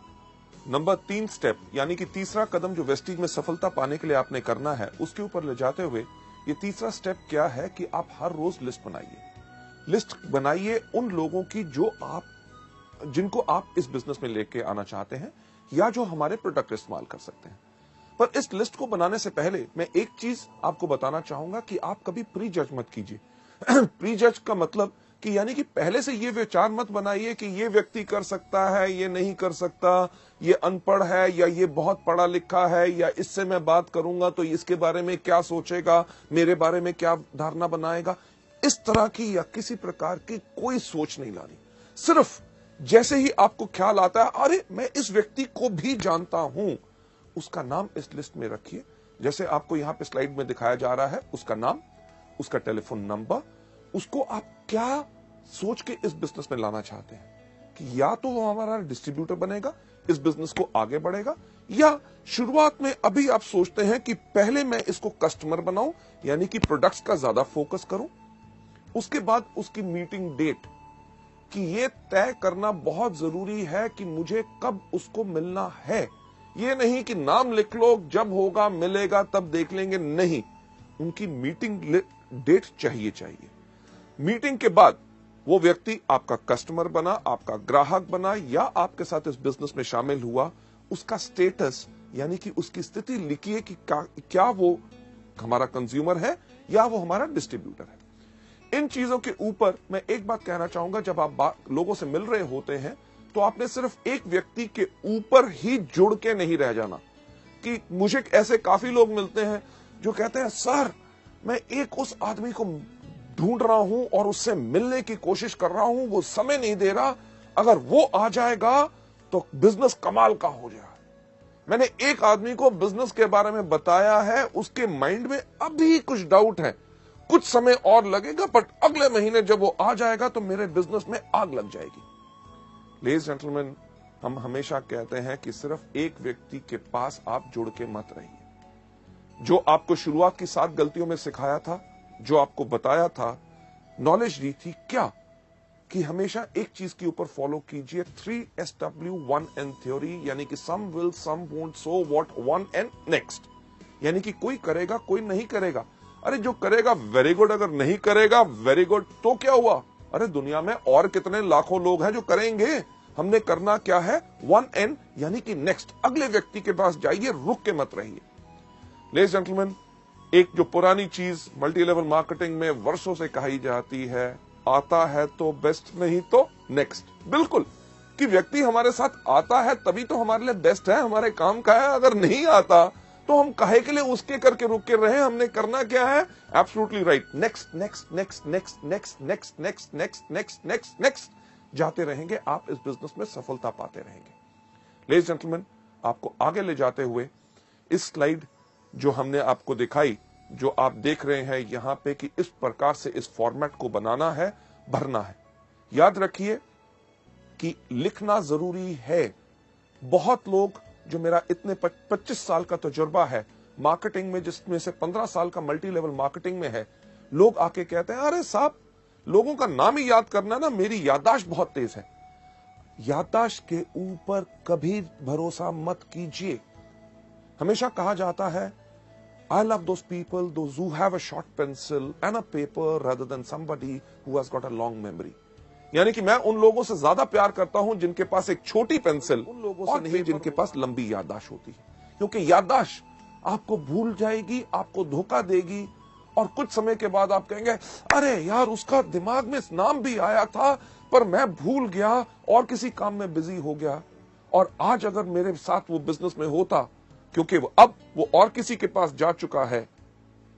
नंबर 3 स्टेप यानी कि तीसरा कदम जो वेस्टीज में सफलता पाने के लिए आपने करना है, उसके ऊपर ले जाते हुए ये तीसरा स्टेप क्या है कि आप हर रोज लिस्ट बनाइए। लिस्ट बनाइए उन लोगों की जिनको आप इस बिजनेस में लेके आना चाहते हैं या जो हमारे प्रोडक्ट इस्तेमाल कर सकते हैं। पर इस लिस्ट को बनाने से पहले मैं एक चीज आपको बताना चाहूंगा कि आप कभी प्री जज मत कीजिए। प्री जज का मतलब कि यानी कि पहले से ये विचार मत बनाइए कि ये व्यक्ति कर सकता है, ये नहीं कर सकता, ये अनपढ़ है या ये बहुत पढ़ा लिखा है, या इससे मैं बात करूंगा तो इसके बारे में क्या सोचेगा, मेरे बारे में क्या धारणा बनाएगा। इस तरह की या किसी प्रकार की कोई सोच नहीं लानी। सिर्फ जैसे ही आपको ख्याल आता है अरे मैं इस व्यक्ति को भी जानता हूं, उसका नाम इस लिस्ट में रखिए। जैसे आपको यहां पे स्लाइड में दिखाया जा रहा है, उसका नाम, उसका टेलीफोन नंबर, उसको आप क्या सोच के इस बिजनेस में लाना चाहते हैं कि या तो वो हमारा डिस्ट्रीब्यूटर बनेगा, इस बिजनेस को आगे बढ़ेगा, या शुरुआत में अभी आप सोचते हैं कि पहले मैं इसको कस्टमर बनाऊं यानी कि प्रोडक्ट्स का ज्यादा फोकस करूं। उसके बाद उसकी मीटिंग डेट कि ये तय करना बहुत जरूरी है कि मुझे कब उसको मिलना है, ये नहीं कि नाम लिख लो, जब होगा मिलेगा तब देख लेंगे, नहीं, उनकी मीटिंग डेट चाहिए। मीटिंग के बाद वो व्यक्ति आपका कस्टमर बना, आपका ग्राहक बना या आपके साथ इस बिजनेस में शामिल हुआ, उसका स्टेटस यानी कि उसकी स्थिति लिखिए कि क्या वो हमारा कंज्यूमर है या वो हमारा डिस्ट्रीब्यूटर है। इन चीजों के ऊपर मैं एक बात कहना चाहूंगा, जब आप लोगों से मिल रहे होते हैं तो आपने सिर्फ एक व्यक्ति के ऊपर ही जुड़ के नहीं रह जाना। कि मुझे ऐसे काफी लोग मिलते हैं जो कहते हैं सर मैं एक उस आदमी को ढूंढ रहा हूं और उससे मिलने की कोशिश कर रहा हूं, वो समय नहीं दे रहा, अगर वो आ जाएगा तो बिजनेस कमाल का हो जाएगा। मैंने एक आदमी को बिजनेस के बारे में बताया है, उसके माइंड में अभी कुछ डाउट है, कुछ समय और लगेगा, बट अगले महीने जब वो आ जाएगा तो मेरे बिजनेस में आग लग जाएगी। लेडीज जेंटलमैन, हम हमेशा कहते हैं कि सिर्फ एक व्यक्ति के पास आप जुड़ के मत रहिए। जो आपको शुरुआत की 7 गलतियों में सिखाया था, जो आपको बताया था, नॉलेज दी थी, क्या कि हमेशा एक चीज के ऊपर फॉलो कीजिए, 3SW1N थ्योरी, यानी कि some will, some won't, so what, one and next. यानी कि कोई करेगा, कोई नहीं करेगा। अरे जो करेगा वेरी गुड, अगर नहीं करेगा वेरी गुड, तो क्या हुआ? अरे दुनिया में और कितने लाखों लोग हैं जो करेंगे। हमने करना क्या है? 1N यानी कि नेक्स्ट, अगले व्यक्ति के पास जाइए, रुक के मत रहिए। लेडीज जेंटलमैन, एक जो पुरानी चीज मल्टी लेवल मार्केटिंग में वर्षों से कही जाती है, आता है तो बेस्ट, नहीं तो नेक्स्ट। बिल्कुल, कि व्यक्ति हमारे साथ आता है तभी तो हमारे लिए बेस्ट है, हमारे काम का है। अगर नहीं आता तो हम काहे के लिए उसके करके रुक के रहे? हमने करना क्या है? Absolutely right, next next next next next next next next next next next जाते रहेंगे, आप इस बिजनेस में सफलता पाते रहेंगे। लेडीज जेंटलमैन, आपको आगे ले जाते हुए इस स्लाइड जो हमने आपको दिखाई, जो आप देख रहे हैं यहां पे, कि इस प्रकार से इस फॉर्मेट को बनाना है, भरना है। याद रखिए कि लिखना जरूरी है। बहुत लोग, जो मेरा इतने 25 साल का तजुर्बा है मार्केटिंग में, जिसमें से 15 साल का मल्टी लेवल मार्केटिंग में है, लोग आके कहते हैं अरे साहब, लोगों का नाम ही याद करना ना, मेरी याददाश्त बहुत तेज है। याददाश्त के ऊपर कभी भरोसा मत कीजिए। हमेशा कहा जाता है, I love those people, those who have a short pencil and a paper rather than somebody who has got a long memory. यानी कि मैं उन लोगों से ज्यादा प्यार करता हूं जिनके पास एक छोटी पेंसिल, उन लोगों से नहीं जिनके पास लंबी याददाश्त होती है। क्योंकि याददाश्त आपको भूल जाएगी, आपको धोखा देगी, और कुछ समय के बाद आप कहेंगे अरे यार, उसका दिमाग में नाम भी आया था पर मैं भूल गया और किसी काम में बिजी हो गया। और आज अगर मेरे साथ वो बिजनेस में होता, क्योंकि अब वो और किसी के पास जा चुका है,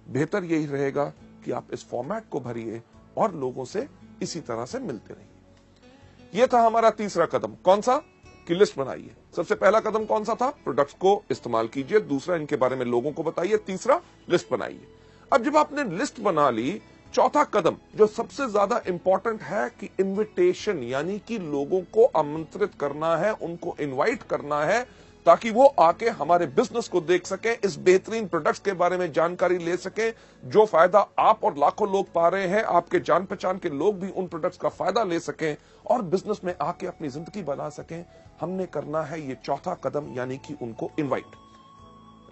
बेहतर यही रहेगा कि आप इस फॉर्मेट को भरिए और लोगों से इसी तरह से मिलते रहिए। यह था हमारा तीसरा कदम। कौन सा? कि लिस्ट बनाइए। सबसे पहला कदम कौन सा था? प्रोडक्ट्स को इस्तेमाल कीजिए। दूसरा, इनके बारे में लोगों को बताइए। तीसरा, लिस्ट बनाइए। अब जब आपने लिस्ट बना ली, चौथा कदम जो सबसे ज्यादा इंपॉर्टेंट है कि इनविटेशन, यानी कि लोगों को आमंत्रित करना है, उनको इनवाइट करना है, ताकि वो आके हमारे बिजनेस को देख सके, इस बेहतरीन प्रोडक्ट्स के बारे में जानकारी ले सके। जो फायदा आप और लाखों लोग पा रहे हैं, आपके जान पहचान के लोग भी उन प्रोडक्ट्स का फायदा ले सकें और बिजनेस में आके अपनी जिंदगी बना सकें। हमने करना है ये चौथा कदम, यानी कि उनको इनवाइट।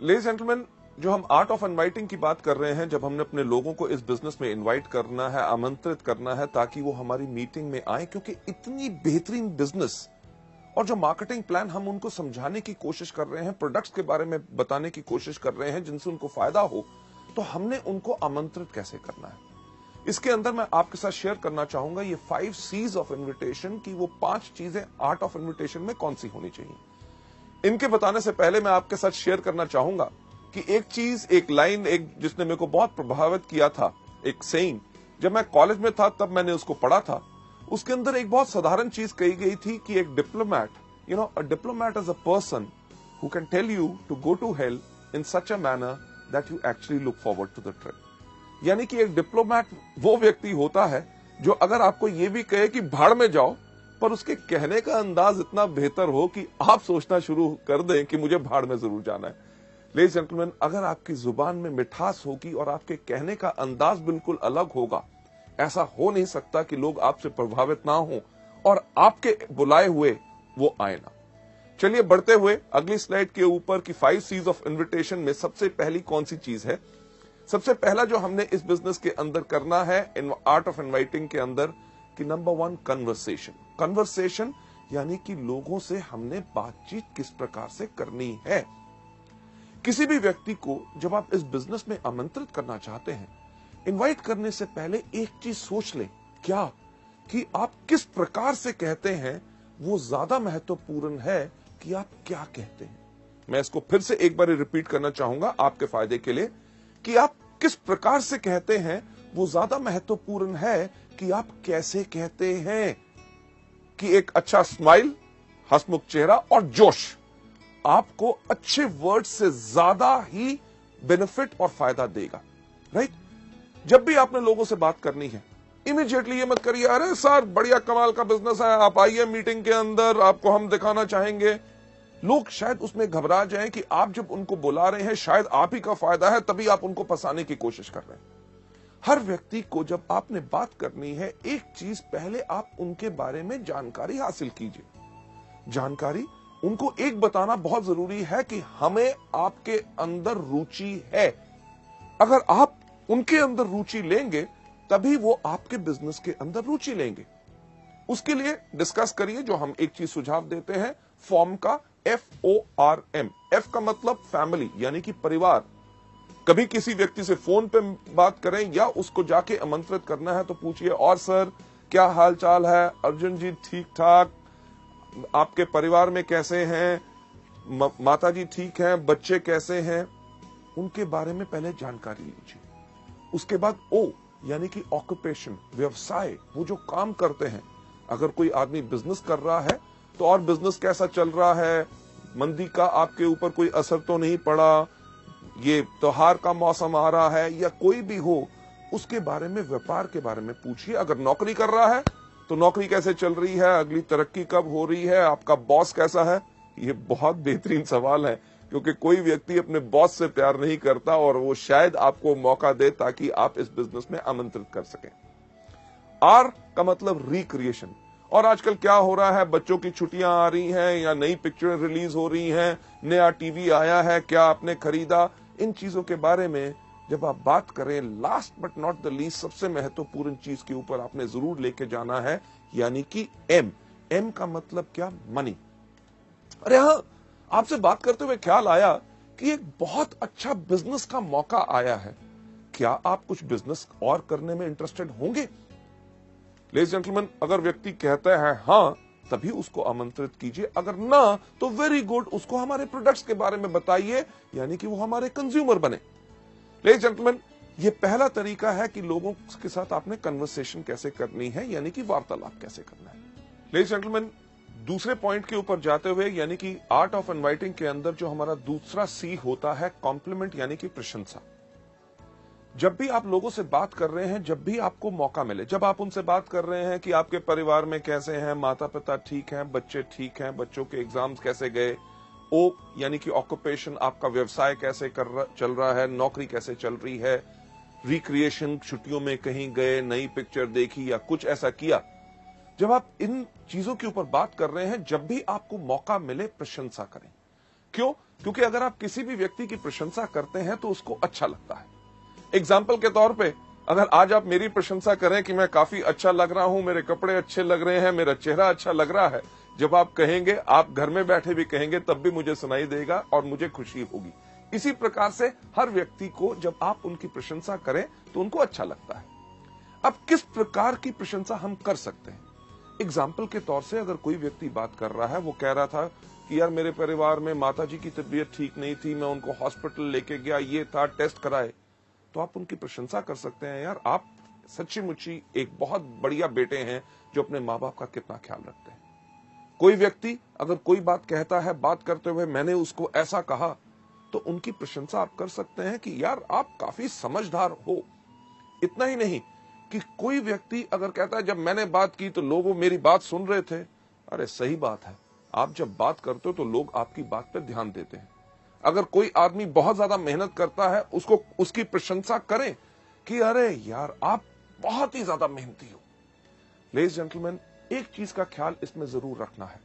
लेडीज जेंटलमैन, जो हम आर्ट ऑफ इनवाइटिंग की बात कर रहे हैं, जब हमने अपने लोगों को इस बिजनेस में इनवाइट करना है, आमंत्रित करना है, ताकि वो हमारी मीटिंग में आए, क्योंकि इतनी बेहतरीन बिजनेस और जो मार्केटिंग प्लान हम उनको समझाने की कोशिश कर रहे हैं, प्रोडक्ट्स के बारे में बताने की कोशिश कर रहे हैं जिनसे उनको फायदा हो, तो हमने उनको आमंत्रित कैसे करना है। इसके अंदर मैं आपके साथ शेयर करना चाहूंगा ये 5 C's ऑफ इन्विटेशन की, वो 5 चीजें आर्ट ऑफ इन्विटेशन में कौन सी होनी चाहिए। इनके बताने से पहले मैं आपके साथ शेयर करना चाहूंगा कि एक चीज, एक लाइन, एक जिसने मेरे को बहुत प्रभावित किया था, एक सेइंग, जब मैं कॉलेज में था तब मैंने उसको पढ़ा था। उसके अंदर एक बहुत साधारण चीज कही गई थी कि एक diplomat, a diplomat is a person who can tell you to go to hell in such a manner that you actually look forward to the trip. यानी कि एक डिप्लोमैट वो व्यक्ति होता है जो अगर आपको ये भी कहे कि भाड़ में जाओ, पर उसके कहने का अंदाज इतना बेहतर हो कि आप सोचना शुरू कर दें कि मुझे भाड़ में जरूर जाना है। लेडीज जेंटलमैन, अगर आपकी जुबान में मिठास होगी और आपके कहने का अंदाज बिल्कुल अलग होगा, ऐसा हो नहीं सकता कि लोग आपसे प्रभावित ना हो और आपके बुलाए हुए वो आए ना। चलिए बढ़ते हुए अगली स्लाइड के ऊपर की 5 C's ऑफ इन्विटेशन में सबसे पहली कौन सी चीज है? सबसे पहला जो हमने इस बिजनेस के अंदर करना है इन आर्ट ऑफ इनवाइटिंग के अंदर कि नंबर 1 कन्वर्सेशन। कन्वर्सेशन यानी कि लोगों से हमने बातचीत किस प्रकार से करनी है। किसी भी व्यक्ति को जब आप इस बिजनेस में आमंत्रित करना चाहते हैं, इनवाइट करने से पहले एक चीज सोच लें, क्या कि आप किस प्रकार से कहते हैं वो ज्यादा महत्वपूर्ण है कि आप क्या कहते हैं। मैं इसको फिर से एक बार रिपीट करना चाहूंगा आपके फायदे के लिए कि आप किस प्रकार से कहते हैं वो ज्यादा महत्वपूर्ण है कि आप कैसे कहते हैं। कि एक अच्छा स्माइल, हंसमुख चेहरा और जोश आपको अच्छे वर्ड से ज्यादा ही बेनिफिट और फायदा देगा, राइट? जब भी आपने लोगों से बात करनी है, इमीडिएटली ये मत करिए अरे सर बढ़िया कमाल का बिजनेस है, आप आइए मीटिंग के अंदर, आपको हम दिखाना चाहेंगे। लोग शायद उसमें घबरा जाएं कि आप जब उनको बुला रहे हैं शायद आप ही का फायदा है, तभी आप उनको फंसाने की कोशिश कर रहे हैं। हर व्यक्ति को जब आपने बात करनी है, एक चीज पहले आप उनके बारे में जानकारी हासिल कीजिए। जानकारी उनको एक बताना बहुत जरूरी है कि हमें आपके अंदर रुचि है। अगर आप उनके अंदर रुचि लेंगे तभी वो आपके बिजनेस के अंदर रुचि लेंगे। उसके लिए डिस्कस करिए, जो हम एक चीज सुझाव देते हैं, फॉर्म का FORM। F का मतलब फैमिली यानी कि परिवार। कभी किसी व्यक्ति से फोन पे बात करें या उसको जाके आमंत्रित करना है तो पूछिए और सर क्या हाल चाल है, अर्जुन जी ठीक ठाक, आपके परिवार में कैसे हैं, माता जी ठीक हैं, बच्चे कैसे हैं, उनके बारे में पहले जानकारी लीजिए। उसके बाद O यानी कि ऑक्यूपेशन, व्यवसाय, वो जो काम करते हैं। अगर कोई आदमी बिजनेस कर रहा है तो और बिजनेस कैसा चल रहा है, मंदी का आपके ऊपर कोई असर तो नहीं पड़ा, ये त्योहार का मौसम आ रहा है या कोई भी हो, उसके बारे में, व्यापार के बारे में पूछिए। अगर नौकरी कर रहा है तो नौकरी कैसे चल रही है, अगली तरक्की कब हो रही है, आपका बॉस कैसा है। ये बहुत बेहतरीन सवाल है क्योंकि कोई व्यक्ति अपने बॉस से प्यार नहीं करता और वो शायद आपको मौका दे ताकि आप इस बिजनेस में आमंत्रित कर सकें। R का मतलब रिक्रिएशन। और आजकल क्या हो रहा है, बच्चों की छुट्टियां आ रही हैं या नई पिक्चरें रिलीज हो रही हैं, नया टीवी आया है, क्या आपने खरीदा, इन चीजों के बारे में जब आप बात करें, last but not the least सबसे महत्वपूर्ण चीज के ऊपर आपने जरूर लेके जाना है, यानी कि M का मतलब क्या, मनी। अरे हाँ, आपसे बात करते हुए ख्याल आया कि एक बहुत अच्छा बिजनेस का मौका आया है, क्या आप कुछ बिजनेस और करने में इंटरेस्टेड होंगे? लेडीज जेंटलमैन, अगर व्यक्ति कहता है हाँ, तभी उसको आमंत्रित कीजिए, अगर ना तो वेरी गुड, उसको हमारे प्रोडक्ट्स के बारे में बताइए, यानी कि वो हमारे कंज्यूमर बने। लेडीज जेंटलमैन, ये पहला तरीका है कि लोगों के साथ आपने कन्वर्सेशन कैसे करनी है, यानी कि वार्तालाप कैसे करना है। लेडीज जेंटलमैन, दूसरे पॉइंट के ऊपर जाते हुए, यानी कि आर्ट ऑफ इनवाइटिंग के अंदर जो हमारा दूसरा C होता है, कॉम्प्लीमेंट यानी कि प्रशंसा। जब भी आप लोगों से बात कर रहे हैं, जब भी आपको मौका मिले, जब आप उनसे बात कर रहे हैं कि आपके परिवार में कैसे हैं, माता पिता ठीक हैं, बच्चे ठीक हैं, बच्चों के एग्जाम्स कैसे गए, O यानी कि ऑक्यूपेशन, आपका व्यवसाय कैसे चल रहा है, नौकरी कैसे चल रही है, रिक्रिएशन, छुट्टियों में कहीं गए, नई पिक्चर देखी या कुछ ऐसा किया। जब आप इन चीजों के ऊपर बात कर रहे हैं, जब भी आपको मौका मिले, प्रशंसा करें। क्यों? क्योंकि अगर आप किसी भी व्यक्ति की प्रशंसा करते हैं तो उसको अच्छा लगता है। एग्जाम्पल के तौर पे, अगर आज आप मेरी प्रशंसा करें कि मैं काफी अच्छा लग रहा हूं, मेरे कपड़े अच्छे लग रहे हैं, मेरा चेहरा अच्छा लग रहा है, जब आप कहेंगे, आप घर में बैठे भी कहेंगे, तब भी मुझे सुनाई देगा और मुझे खुशी होगी। इसी प्रकार से हर व्यक्ति को जब आप उनकी प्रशंसा करें तो उनको अच्छा लगता है। अब किस प्रकार की प्रशंसा हम कर सकते हैं? एग्जाम्पल के तौर से, अगर कोई व्यक्ति बात कर रहा है, वो कह रहा था कि यार मेरे परिवार में माताजी की तबीयत ठीक नहीं थी, मैं उनको हॉस्पिटल लेके गया, ये था, टेस्ट कराए, तो आप उनकी प्रशंसा कर सकते हैं, यार आप सच्ची मुच्ची एक बहुत बढ़िया बेटे हैं जो अपने माँ बाप का कितना ख्याल रखते हैं। कोई व्यक्ति अगर कोई बात कहता है, बात करते हुए मैंने उसको ऐसा कहा, तो उनकी प्रशंसा आप कर सकते हैं कि यार आप काफी समझदार हो। इतना ही नहीं कि कोई व्यक्ति अगर कहता है जब मैंने बात की तो लोग मेरी बात सुन रहे थे, अरे सही बात है, आप जब बात करते हो तो लोग आपकी बात पर ध्यान देते हैं। अगर कोई आदमी बहुत ज्यादा मेहनत करता है, उसको उसकी प्रशंसा करें कि अरे यार आप बहुत ही ज्यादा मेहनती हो। लेडीज जेंटलमैन, एक चीज का ख्याल इसमें जरूर रखना है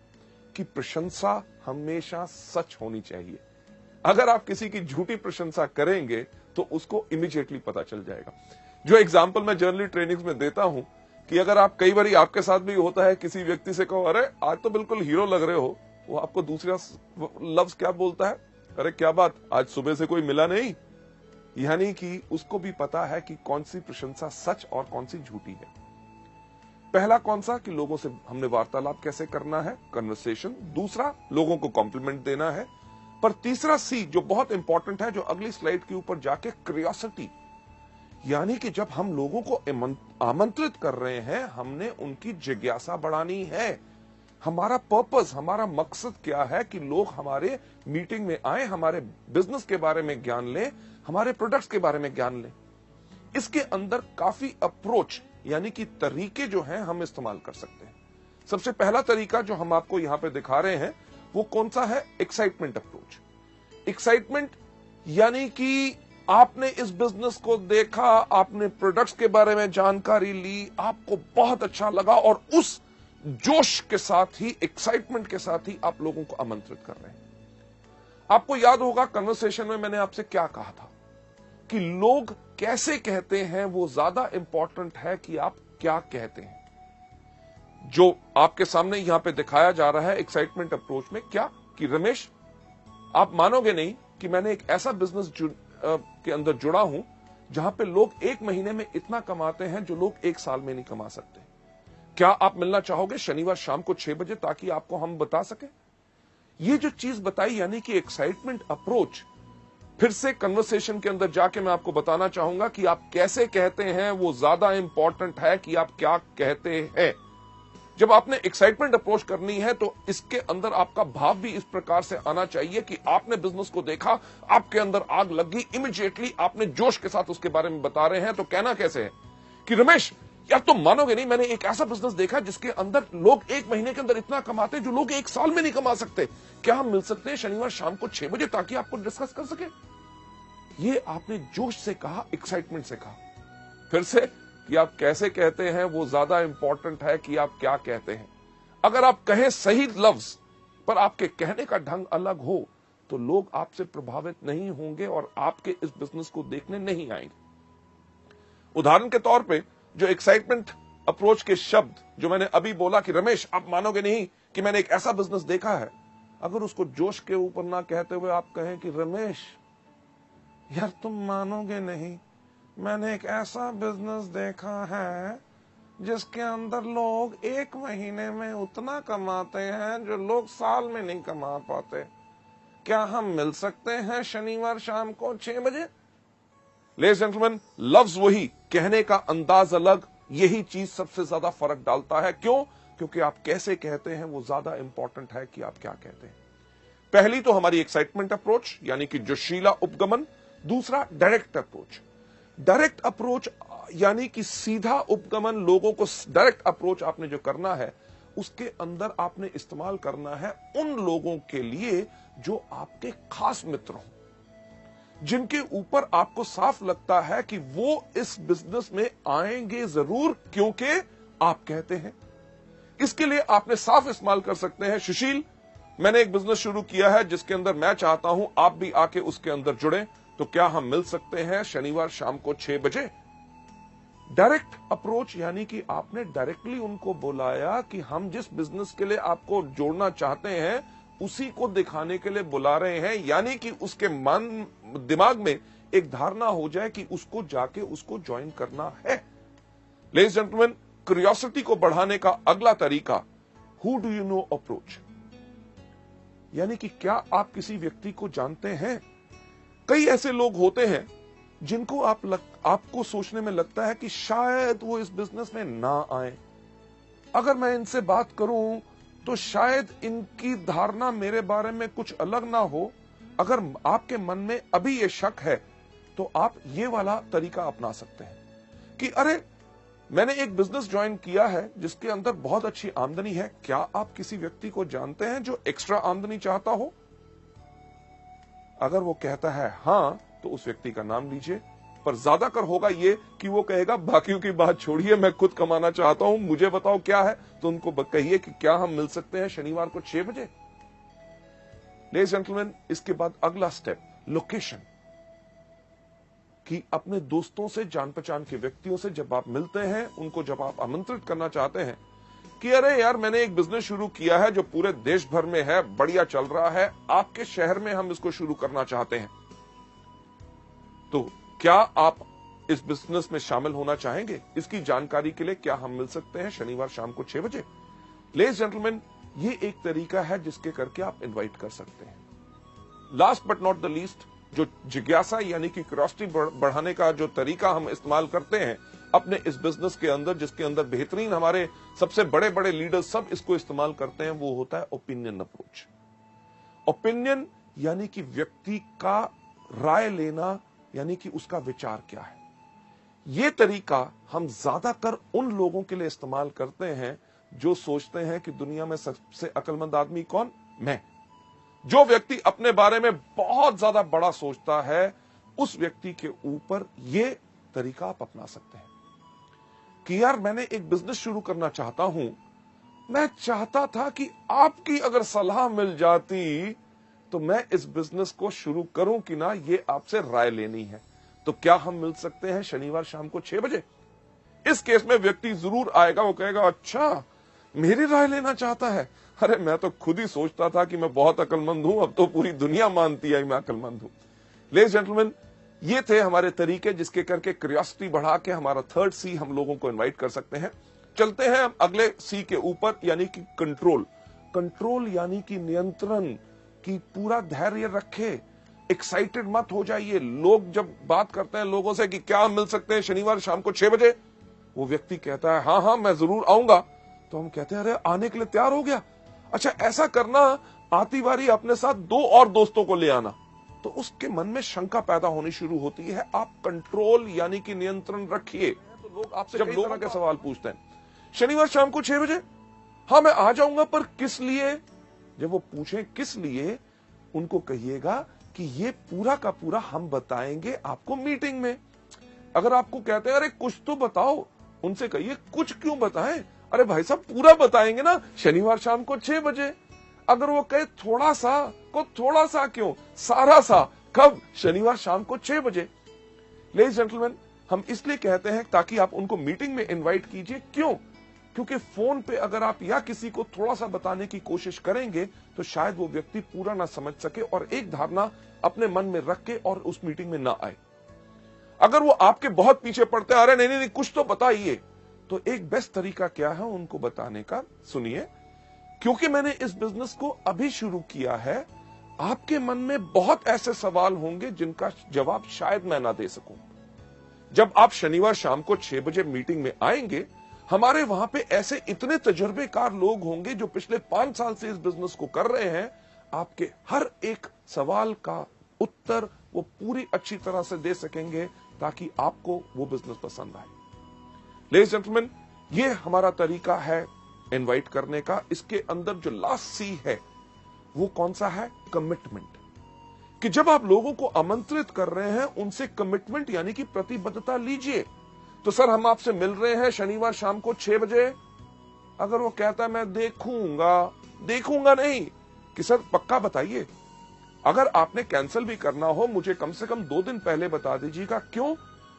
कि प्रशंसा हमेशा सच होनी चाहिए। अगर आप किसी की झूठी प्रशंसा करेंगे तो उसको इमीडिएटली पता चल जाएगा। जो एग्जाम्पल मैं जनरली ट्रेनिंग्स में देता हूं कि अगर आप कई बार आपके साथ भी होता है, किसी व्यक्ति से कहो अरे आज तो बिल्कुल हीरो लग रहे हो, वो आपको दूसरा लफ्ज क्या बोलता है, अरे क्या बात आज सुबह से कोई मिला नहीं। यानी कि उसको भी पता है कि कौन सी प्रशंसा सच और कौन सी झूठी है। पहला कौन सा कि लोगों से हमने वार्तालाप कैसे करना है, कन्वर्सेशन। दूसरा लोगों को कॉम्प्लीमेंट देना है। पर तीसरा सी जो बहुत इंपॉर्टेंट है, जो अगली स्लाइड के ऊपर जाके, क्यूरियोसिटी। यानी कि जब हम लोगों को आमंत्रित कर रहे हैं, हमने उनकी जिज्ञासा बढ़ानी है। हमारा पर्पस, हमारा मकसद क्या है कि लोग हमारे मीटिंग में आए, हमारे बिजनेस के बारे में ज्ञान लें, हमारे प्रोडक्ट्स के बारे में ज्ञान लें। इसके अंदर काफी अप्रोच यानी कि तरीके जो हैं हम इस्तेमाल कर सकते हैं। सबसे पहला तरीका जो हम आपको यहां पे दिखा रहे हैं वो कौन सा है, एक्साइटमेंट अप्रोच। एक्साइटमेंट यानी कि आपने इस बिजनेस को देखा, आपने प्रोडक्ट्स के बारे में जानकारी ली, आपको बहुत अच्छा लगा और उस जोश के साथ ही, एक्साइटमेंट के साथ ही आप लोगों को आमंत्रित कर रहे हैं। आपको याद होगा कन्वर्सेशन में मैंने आपसे क्या कहा था कि लोग कैसे कहते हैं वो ज्यादा इंपॉर्टेंट है कि आप क्या कहते हैं। जो आपके सामने यहां पे दिखाया जा रहा है एक्साइटमेंट अप्रोच में, क्या कि रमेश आप मानोगे नहीं कि मैंने एक ऐसा बिजनेस के अंदर जुड़ा हूं जहां पे लोग एक महीने में इतना कमाते हैं जो लोग एक साल में नहीं कमा सकते। क्या आप मिलना चाहोगे शनिवार शाम को 6 बजे ताकि आपको हम बता सके। ये जो चीज बताई यानी कि एक्साइटमेंट अप्रोच। फिर से कन्वर्सेशन के अंदर जाके मैं आपको बताना चाहूंगा कि आप कैसे कहते हैं वो ज्यादा इंपॉर्टेंट है कि आप क्या कहते हैं। जब आपने एक्साइटमेंट अप्रोच करनी है तो इसके अंदर आपका भाव भी इस प्रकार से आना चाहिए कि आपने बिजनेस को देखा, आपके अंदर आग लग गई, इमीडिएटली आपने जोश के साथ उसके बारे में बता रहे हैं। तो कहना कैसे है कि रमेश यार तुम मानोगे नहीं, मैंने एक ऐसा बिजनेस देखा जिसके अंदर लोग एक महीने के अंदर इतना कमाते जो लोग एक साल में नहीं कमा सकते। क्या हम मिल सकते हैं शनिवार शाम को 6 बजे ताकि आपको डिस्कस कर सके। ये आपने जोश से कहा, एक्साइटमेंट से कहा। फिर से कि आप कैसे कहते हैं वो ज्यादा इंपॉर्टेंट है कि आप क्या कहते हैं। अगर आप कहें सही लफ्ज पर आपके कहने का ढंग अलग हो तो लोग आपसे प्रभावित नहीं होंगे और आपके इस बिजनेस को देखने नहीं आएंगे। उदाहरण के तौर पे जो एक्साइटमेंट अप्रोच के शब्द जो मैंने अभी बोला कि रमेश आप मानोगे नहीं कि मैंने एक ऐसा बिजनेस देखा है, अगर उसको जोश के ऊपर ना कहते हुए आप कहें कि रमेश यार तुम मानोगे नहीं, मैंने एक ऐसा बिजनेस देखा है जिसके अंदर लोग एक महीने में उतना कमाते हैं जो लोग साल में नहीं कमा पाते। क्या हम मिल सकते हैं शनिवार शाम को 6 बजे। लेडीज एंड जेंटलमैन, लफ्ज वही, कहने का अंदाज अलग, यही चीज सबसे ज्यादा फर्क डालता है। क्यों? क्योंकि आप कैसे कहते हैं वो ज्यादा इंपॉर्टेंट है कि आप क्या कहते हैं। पहली तो हमारी एक्साइटमेंट अप्रोच यानी कि जोशीला उपगमन। दूसरा डायरेक्ट अप्रोच। डायरेक्ट अप्रोच यानी कि सीधा उपगमन। लोगों को डायरेक्ट अप्रोच आपने जो करना है उसके अंदर आपने इस्तेमाल करना है उन लोगों के लिए जो आपके खास मित्र हों, जिनके ऊपर आपको साफ लगता है कि वो इस बिजनेस में आएंगे जरूर क्योंकि आप कहते हैं। इसके लिए आपने साफ इस्तेमाल कर सकते हैं, सुशील मैंने एक बिजनेस शुरू किया है जिसके अंदर मैं चाहता हूं आप भी आके उसके अंदर जुड़े, तो क्या हम मिल सकते हैं शनिवार शाम को 6 बजे। डायरेक्ट अप्रोच यानी कि आपने डायरेक्टली उनको बुलाया कि हम जिस बिजनेस के लिए आपको जोड़ना चाहते हैं उसी को दिखाने के लिए बुला रहे हैं, यानी कि उसके मन दिमाग में एक धारणा हो जाए कि उसको जाके उसको ज्वाइन करना है। लेडीज जेंटलमैन, क्यूरियोसिटी को बढ़ाने का अगला तरीका who do you know approach, यानी कि क्या आप किसी व्यक्ति को जानते हैं। कई ऐसे लोग होते हैं जिनको आपको सोचने में लगता है कि शायद वो इस बिजनेस में ना आए। अगर मैं इनसे बात करूं तो शायद इनकी धारणा मेरे बारे में कुछ अलग ना हो। अगर आपके मन में अभी ये शक है तो आप ये वाला तरीका अपना सकते हैं कि अरे मैंने एक बिजनेस ज्वाइन किया है जिसके अंदर बहुत अच्छी आमदनी है, क्या आप किसी व्यक्ति को जानते हैं जो एक्स्ट्रा आमदनी चाहता हो। अगर वो कहता है हां तो उस व्यक्ति का नाम लीजिए, पर ज्यादातर होगा ये कि वो कहेगा बाकियों की बात छोड़िए, मैं खुद कमाना चाहता हूं, मुझे बताओ क्या है। तो उनको कहिए कि क्या हम मिल सकते हैं शनिवार को 6 बजे। लेडीज जेंटलमैन, इसके बाद अगला स्टेप लोकेशन, कि अपने दोस्तों से, जान पहचान के व्यक्तियों से जब आप मिलते हैं, उनको जब आप आमंत्रित करना चाहते हैं कि अरे यार मैंने एक बिजनेस शुरू किया है जो पूरे देश भर में है, बढ़िया चल रहा है, आपके शहर में हम इसको शुरू करना चाहते हैं, तो क्या आप इस बिजनेस में शामिल होना चाहेंगे? इसकी जानकारी के लिए क्या हम मिल सकते हैं शनिवार शाम को 6 बजे? लेडीज जेंटलमैन, ये एक तरीका है जिसके करके आप इनवाइट कर सकते हैं। Last but not the least, जो जिज्ञासा यानी कि क्यूरियोसिटी बढ़ाने का जो तरीका हम इस्तेमाल करते हैं अपने इस बिजनेस के अंदर, जिसके अंदर बेहतरीन हमारे सबसे बड़े बड़े लीडर्स सब इसको इस्तेमाल करते हैं, वो होता है ओपिनियन अप्रोच। ओपिनियन यानी कि व्यक्ति का राय लेना, यानी कि उसका विचार क्या है। यह तरीका हम ज्यादातर उन लोगों के लिए इस्तेमाल करते हैं जो सोचते हैं कि दुनिया में सबसे अक्लमंद आदमी कौन? मैं। जो व्यक्ति अपने बारे में बहुत ज्यादा बड़ा सोचता है, उस व्यक्ति के ऊपर यह तरीका आप अपना सकते हैं कि यार मैंने एक बिजनेस शुरू करना चाहता हूं, मैं चाहता था कि आपकी अगर सलाह मिल जाती तो मैं इस बिजनेस को शुरू करूं कि ना, ये आपसे राय लेनी है। तो क्या हम मिल सकते हैं शनिवार शाम को 6 बजे? इस केस में व्यक्ति जरूर आएगा, वो कहेगा अच्छा मेरी राय लेना चाहता है, अरे मैं तो खुद ही सोचता था कि मैं बहुत अक्लमंद हूं, अब तो पूरी दुनिया मानती है मैं अक्लमंद हूं। लेडीज जेंटलमैन, ये थे हमारे तरीके जिसके करके क्यूरियोसिटी बढ़ा के हमारा थर्ड सी हम लोगों को इनवाइट कर सकते हैं। चलते हैं हम अगले सी के ऊपर, यानी कि कंट्रोल। कंट्रोल यानी कि नियंत्रण, की पूरा धैर्य रखे, एक्साइटेड मत हो जाइए। लोग जब बात करते हैं लोगों से कि क्या हम मिल सकते हैं शनिवार शाम को 6 बजे, वो व्यक्ति कहता है हाँ हाँ मैं जरूर आऊंगा, तो हम कहते हैं अरे आने के लिए तैयार हो गया, अच्छा ऐसा करना आती बारी अपने साथ 2 और दोस्तों को ले आना। तो उसके मन में शंका पैदा होनी शुरू होती है। आप कंट्रोल यानी कि नियंत्रण रखिए। तो लोग आपसे जब लोगों के सवाल पूछते हैं शनिवार शाम को 6 बजे, हाँ मैं आ जाऊंगा, पर किस लिए? जब वो पूछें किस लिए, उनको कहिएगा कि ये पूरा का पूरा हम बताएंगे आपको मीटिंग में। अगर आपको कहते हैं अरे कुछ तो बताओ, उनसे कहिए कुछ क्यों बताएं, अरे भाई साहब पूरा बताएंगे ना शनिवार शाम को 6 बजे। अगर वो कहे थोड़ा सा, को थोड़ा सा क्यों, सारा सा, कब? शनिवार शाम को 6 बजे। लेडीज जेंटलमैन, हम इसलिए कहते हैं ताकि आप उनको मीटिंग में इनवाइट कीजिए। क्यों? क्योंकि फोन पे अगर आप या किसी को थोड़ा सा बताने की कोशिश करेंगे तो शायद वो व्यक्ति पूरा ना समझ सके और एक धारणा अपने मन में रख के और उस मीटिंग में ना आए। अगर वो आपके बहुत पीछे पड़ते हैं, अरे नहीं नहीं कुछ तो बताइए, तो एक बेस्ट तरीका क्या है उनको बताने का? सुनिए, क्योंकि मैंने इस बिजनेस को अभी शुरू किया है, आपके मन में बहुत ऐसे सवाल होंगे जिनका जवाब शायद मैं ना दे सकूं। जब आप शनिवार शाम को 6 बजे मीटिंग में आएंगे, हमारे वहां पे ऐसे इतने तजुर्बेकार लोग होंगे जो पिछले 5 साल से इस बिजनेस को कर रहे हैं। आपके हर एक सवाल का उत्तर वो पूरी अच्छी तरह से दे सकेंगे ताकि आपको वो बिजनेस पसंद आए। लेडीज जेंटलमैन, ये हमारा तरीका है इनवाइट करने का। इसके अंदर जो लास्ट सी है वो कौन सा है? कमिटमेंट। कि जब आप लोगों को आमंत्रित कर रहे हैं, उनसे कमिटमेंट यानी कि प्रतिबद्धता लीजिए। तो सर हम आपसे मिल रहे हैं शनिवार शाम को 6 बजे। अगर वो कहता है मैं देखूंगा नहीं, कि सर पक्का बताइए। अगर आपने कैंसिल भी करना हो, मुझे कम से कम 2 दिन पहले बता दीजिएगा। क्यों?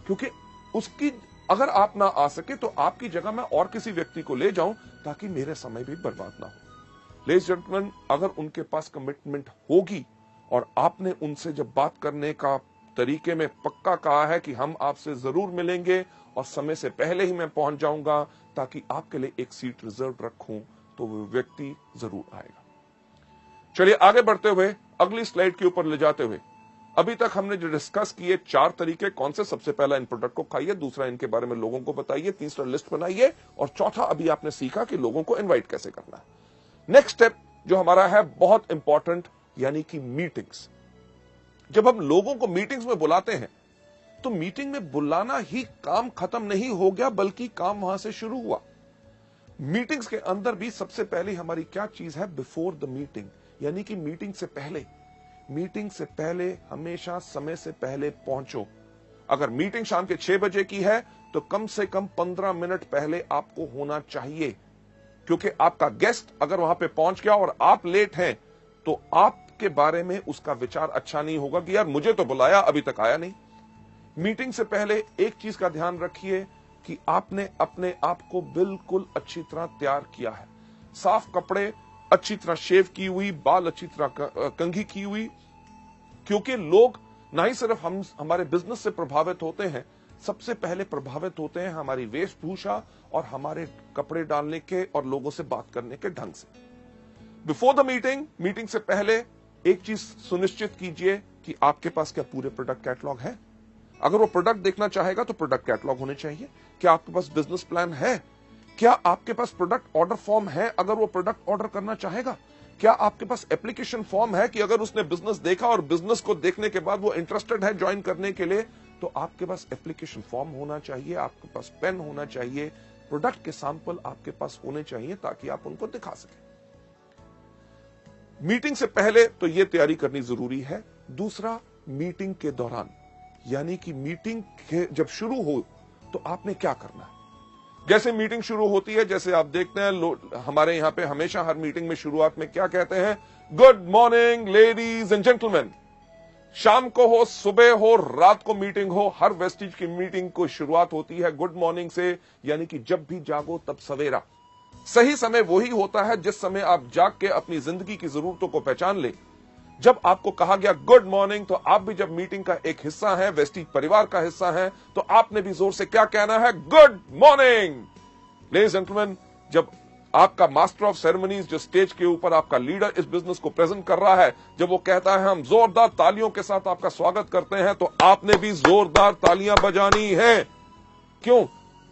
क्योंकि उसकी अगर आप ना आ सके तो आपकी जगह मैं और किसी व्यक्ति को ले जाऊं ताकि मेरे समय भी बर्बाद ना हो। लेडीज जेंटलमैन, अगर उनके पास कमिटमेंट होगी और आपने उनसे जब बात करने का तरीके में पक्का कहा है कि हम आपसे जरूर मिलेंगे और समय से पहले ही मैं पहुंच जाऊंगा ताकि आपके लिए एक सीट रिजर्व रखूं, तो वो व्यक्ति जरूर आएगा। चलिए आगे बढ़ते हुए अगली स्लाइड के ऊपर ले जाते हुए, अभी तक हमने जो डिस्कस किए 4 तरीके कौन से? सबसे पहला इन प्रोडक्ट को खाइए, दूसरा इनके बारे में लोगों को बताइए, तीसरा लिस्ट बनाइए, और चौथा अभी आपने सीखा कि लोगों को इनवाइट कैसे करना है। नेक्स्ट स्टेप जो हमारा है बहुत इंपॉर्टेंट, यानी कि मीटिंग्स। जब हम लोगों को मीटिंग्स में बुलाते हैं तो मीटिंग में बुलाना ही काम खत्म नहीं हो गया, बल्कि काम वहां से शुरू हुआ। मीटिंग्स के अंदर भी सबसे पहले हमारी क्या चीज है? बिफोर द मीटिंग, यानी कि मीटिंग से पहले। मीटिंग से पहले हमेशा समय से पहले पहुंचो। अगर मीटिंग शाम के 6 बजे की है तो कम से कम 15 मिनट पहले आपको होना चाहिए, क्योंकि आपका गेस्ट अगर वहां पे पहुंच गया और आप लेट हैं तो आपके बारे में उसका विचार अच्छा नहीं होगा कि यार मुझे तो बुलाया अभी तक आया नहीं। मीटिंग से पहले एक चीज का ध्यान रखिए कि आपने अपने आप को बिल्कुल अच्छी तरह तैयार किया है, साफ कपड़े, अच्छी तरह शेव की हुई, बाल अच्छी तरह कंघी की हुई, क्योंकि लोग ना ही सिर्फ हमारे बिजनेस से प्रभावित होते हैं, सबसे पहले प्रभावित होते हैं हमारी वेशभूषा और हमारे कपड़े डालने के और लोगों से बात करने के ढंग से। बिफोर द मीटिंग से पहले एक चीज सुनिश्चित कीजिए कि आपके पास क्या पूरे प्रोडक्ट कैटलॉग है। अगर वो प्रोडक्ट देखना चाहेगा तो प्रोडक्ट कैटलॉग होने चाहिए। क्या आपके पास बिजनेस प्लान है? क्या आपके पास प्रोडक्ट ऑर्डर फॉर्म है अगर वो प्रोडक्ट ऑर्डर करना चाहेगा? क्या आपके पास एप्लीकेशन फॉर्म है कि अगर उसने बिजनेस देखा और बिजनेस को देखने के बाद वो इंटरेस्टेड है ज्वाइन करने के लिए, तो आपके पास एप्लीकेशन फॉर्म होना चाहिए, आपके पास पेन होना चाहिए, प्रोडक्ट के सैंपल आपके पास होने चाहिए ताकि आप उनको दिखा सकें। मीटिंग से पहले तो यह तैयारी करनी जरूरी है। दूसरा, मीटिंग के दौरान, यानी कि मीटिंग जब शुरू हो तो आपने क्या करना है। जैसे मीटिंग शुरू होती है, जैसे आप देखते हैं हमारे यहां पे हमेशा हर मीटिंग में शुरुआत में क्या कहते हैं, good morning ladies and gentleman. शाम को हो, सुबह हो, रात को मीटिंग हो, हर वेस्टिज की मीटिंग को शुरुआत होती है गुड मॉर्निंग से, यानी कि जब भी जागो तब सवेरा। सही समय वही होता है जिस समय आप जाग के अपनी जिंदगी की जरूरतों को पहचान ले। जब आपको कहा गया गुड मॉर्निंग, तो आप भी जब मीटिंग का एक हिस्सा है, वेस्टिज परिवार का हिस्सा है, तो आपने भी जोर से क्या कहना है, good morning. Ladies and gentleman, जब आपका मास्टर ऑफ सेरेमनीज जो स्टेज के ऊपर आपका लीडर इस बिजनेस को प्रेजेंट कर रहा है, जब वो कहता है हम जोरदार तालियों के साथ आपका स्वागत करते हैं, तो आपने भी जोरदार तालियां बजानी है। क्यों?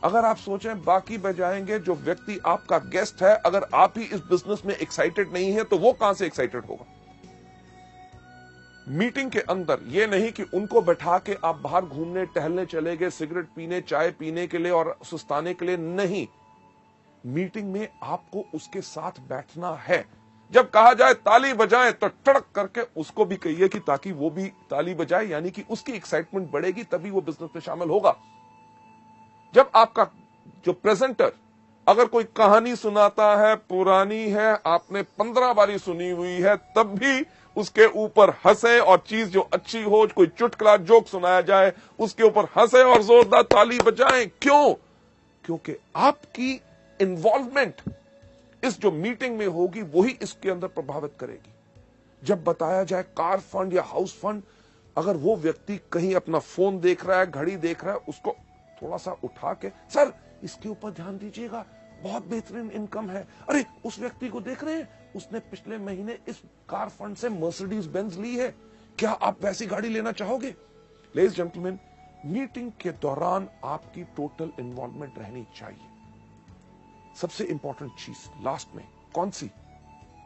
अगर आप सोचें बाकी बजाएंगे, जो व्यक्ति आपका गेस्ट है, अगर आप ही इस बिजनेस में एक्साइटेड नहीं है तो वो कहां से एक्साइटेड होगा। मीटिंग के अंदर यह नहीं कि उनको बैठा के आप बाहर घूमने टहलने चले गए, सिगरेट पीने, चाय पीने के लिए और सुस्ताने के लिए नहीं। मीटिंग में आपको उसके साथ बैठना है। जब कहा जाए ताली बजाएं तो टड़क करके उसको भी कहिए कि ताकि वो भी ताली बजाए, यानी कि उसकी एक्साइटमेंट बढ़ेगी, तभी वो बिजनेस में शामिल होगा। जब आपका जो प्रेजेंटर अगर कोई कहानी सुनाता है, पुरानी है, आपने 15 बारी सुनी हुई है, तब भी उसके ऊपर हंसे, और चीज जो अच्छी हो, कोई चुटकुला जोक सुनाया जाए, उसके ऊपर हंसे और जोरदार ताली बजाएं। क्यों? क्योंकि आपकी इन्वॉल्वमेंट इस जो मीटिंग में होगी वही इसके अंदर प्रभावित करेगी। जब बताया जाए कार फंड या हाउस फंड, अगर वो व्यक्ति कहीं अपना फोन देख रहा है, घड़ी देख रहा है, उसको थोड़ा सा उठा के, सर इसके ऊपर ध्यान दीजिएगा, बहुत बेहतरीन इनकम है। अरे उस व्यक्ति को देख रहे हैं, उसने पिछले महीने इस कार फंड से मर्सिडीज बेंज ली है, क्या आप वैसी गाड़ी लेना चाहोगे। लेडीज जेंटलमैन, मीटिंग के दौरान आपकी टोटल इन्वॉल्वमेंट रहनी चाहिए। सबसे इंपॉर्टेंट चीज लास्ट में कौन सी,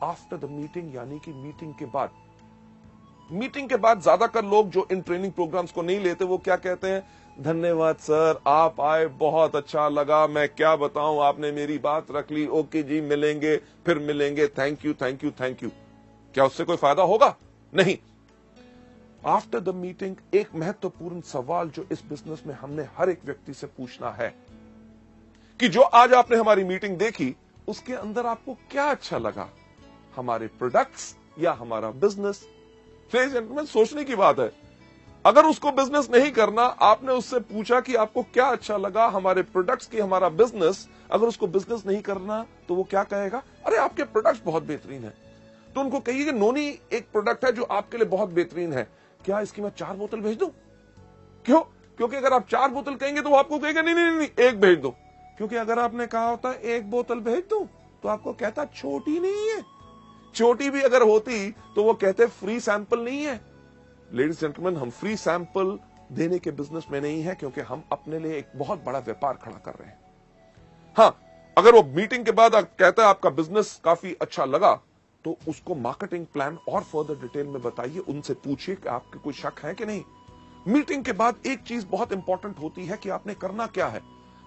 आफ्टर द मीटिंग, यानी कि मीटिंग के बाद। मीटिंग के बाद ज्यादातर लोग जो इन ट्रेनिंग प्रोग्राम्स को नहीं लेते, वो क्या कहते हैं, धन्यवाद सर, आप आए, बहुत अच्छा लगा, मैं क्या बताऊं, आपने मेरी बात रख ली, ओके जी, मिलेंगे, फिर मिलेंगे, thank you thank you thank you. क्या उससे कोई फायदा होगा? नहीं। आफ्टर द मीटिंग एक महत्वपूर्ण सवाल जो इस बिजनेस में हमने हर एक व्यक्ति से पूछना है कि जो आज आपने हमारी मीटिंग देखी, उसके अंदर आपको क्या अच्छा लगा, हमारे प्रोडक्ट्स या हमारा बिजनेस। जेंटलमैन, सोचने की बात है। अगर उसको बिजनेस नहीं करना, आपने उससे पूछा कि आपको क्या अच्छा लगा, हमारे प्रोडक्ट्स की हमारा बिजनेस, अगर उसको बिजनेस नहीं करना तो वो क्या कहेगा, अरे आपके प्रोडक्ट्स बहुत बेहतरीन है। तो उनको कहिए कि नोनी एक प्रोडक्ट है जो आपके लिए बहुत बेहतरीन है, क्या इसकी मैं 4 बोतल भेज दूं? क्यों? क्योंकि अगर आप 4 बोतल कहेंगे तो वो आपको कहेगा नहीं नहीं नहीं, 1 भेज दो। क्योंकि अगर आपने कहा होता 1 बोतल भेज दो, तो आपको कहता छोटी नहीं है। छोटी भी अगर होती तो वो कहते फ्री सैंपल नहीं है। लेडीज जेंटलमैन, हम फ्री सैंपल देने के बिजनेस में नहीं है, क्योंकि हम अपने लिए एक बहुत बड़ा व्यापार खड़ा कर रहे हैं। हां, अगर वो मीटिंग के बाद कहता है आपका बिजनेस काफी अच्छा लगा, तो उसको मार्केटिंग प्लान और फर्दर डिटेल में बताइए, उनसे पूछिए कि आपके कोई शक है कि नहीं। मीटिंग के बाद एक चीज बहुत इंपॉर्टेंट होती है कि आपने करना क्या है।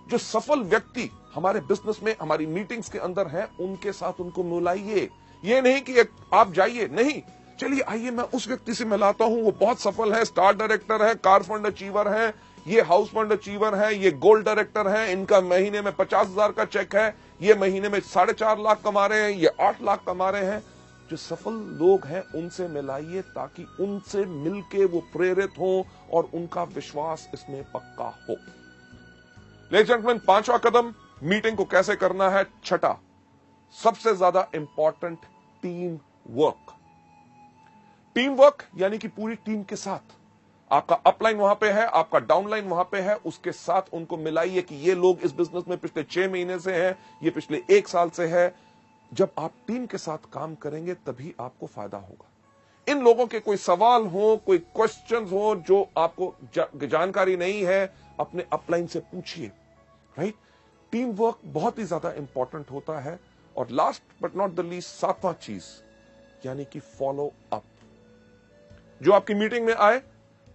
जो सफल व्यक्ति हमारे बिजनेस में हमारी मीटिंग्स के अंदर है, उनके साथ उनको मिलाइए। ये नहीं कि आप जाइए, नहीं, चलिए आइए मैं उस व्यक्ति से मिलाता हूं, वो बहुत सफल है, स्टार डायरेक्टर है, कार फंड अचीवर है, ये हाउस फंड अचीवर है, ये गोल्ड डायरेक्टर है, इनका महीने में 50,000 का चेक है, ये महीने में 4.5 लाख कमा रहे हैं, ये 8 लाख कमा रहे हैं। जो सफल लोग हैं उनसे मिलाइए ताकि उनसे मिलके वो प्रेरित हो और उनका विश्वास इसमें पक्का हो। लेडीज एंड जेंटलमैन, 5वां कदम मीटिंग को कैसे करना है। छठा सबसे ज्यादा important, team work. Team work यानी कि पूरी टीम के साथ, आपका अपलाइन वहां पे है, आपका डाउनलाइन वहां पे है, उसके साथ उनको मिलाइए कि ये लोग इस बिजनेस में पिछले 6 महीने से हैं, ये पिछले 1 साल से है। जब आप टीम के साथ काम करेंगे तभी आपको फायदा होगा। इन लोगों के कोई सवाल हो, कोई क्वेश्चंस हो जो आपको जानकारी नहीं है, अपने अपलाइन से पूछिए, राइट। टीम वर्क बहुत ही ज्यादा इंपॉर्टेंट होता है। और last but not the least, 7वां चीज यानी कि फॉलो अप। जो आपकी मीटिंग में आए,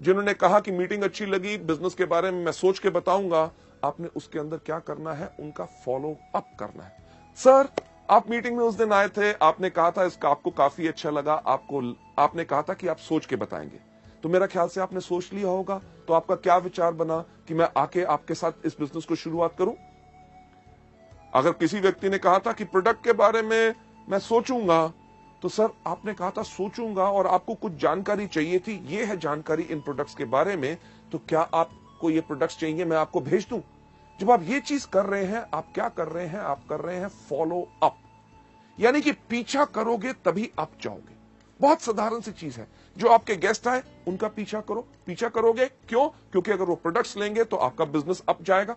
जिन्होंने कहा कि मीटिंग अच्छी लगी, बिजनेस के बारे में मैं सोच के बताऊंगा, आपने उसके अंदर क्या करना है, उनका फॉलो अप करना है। सर, आप मीटिंग में उस दिन आए थे, आपने कहा था इसका आपको काफी अच्छा लगा, आपने कहा था कि आप सोच के बताएंगे, तो मेरा ख्याल से आपने सोच लिया होगा। तो आपका क्या विचार बना कि मैं आके आपके साथ इस बिजनेस को शुरुआत करूं? अगर किसी व्यक्ति ने कहा था कि प्रोडक्ट के बारे में मैं सोचूंगा, तो सर आपने कहा था सोचूंगा और आपको कुछ जानकारी चाहिए थी, ये है जानकारी इन प्रोडक्ट्स के बारे में, तो क्या आपको ये प्रोडक्ट्स चाहिए, मैं आपको भेज दूं? जब आप ये चीज कर रहे हैं, आप क्या कर रहे हैं, आप कर रहे हैं फॉलो अप, यानी कि पीछा करोगे तभी आप जाओगे। बहुत साधारण सी चीज है। जो आपके गेस्ट आए उनका पीछा करो। पीछा करोगे क्यों? क्योंकि अगर वो प्रोडक्ट्स लेंगे तो आपका बिजनेस अप जाएगा।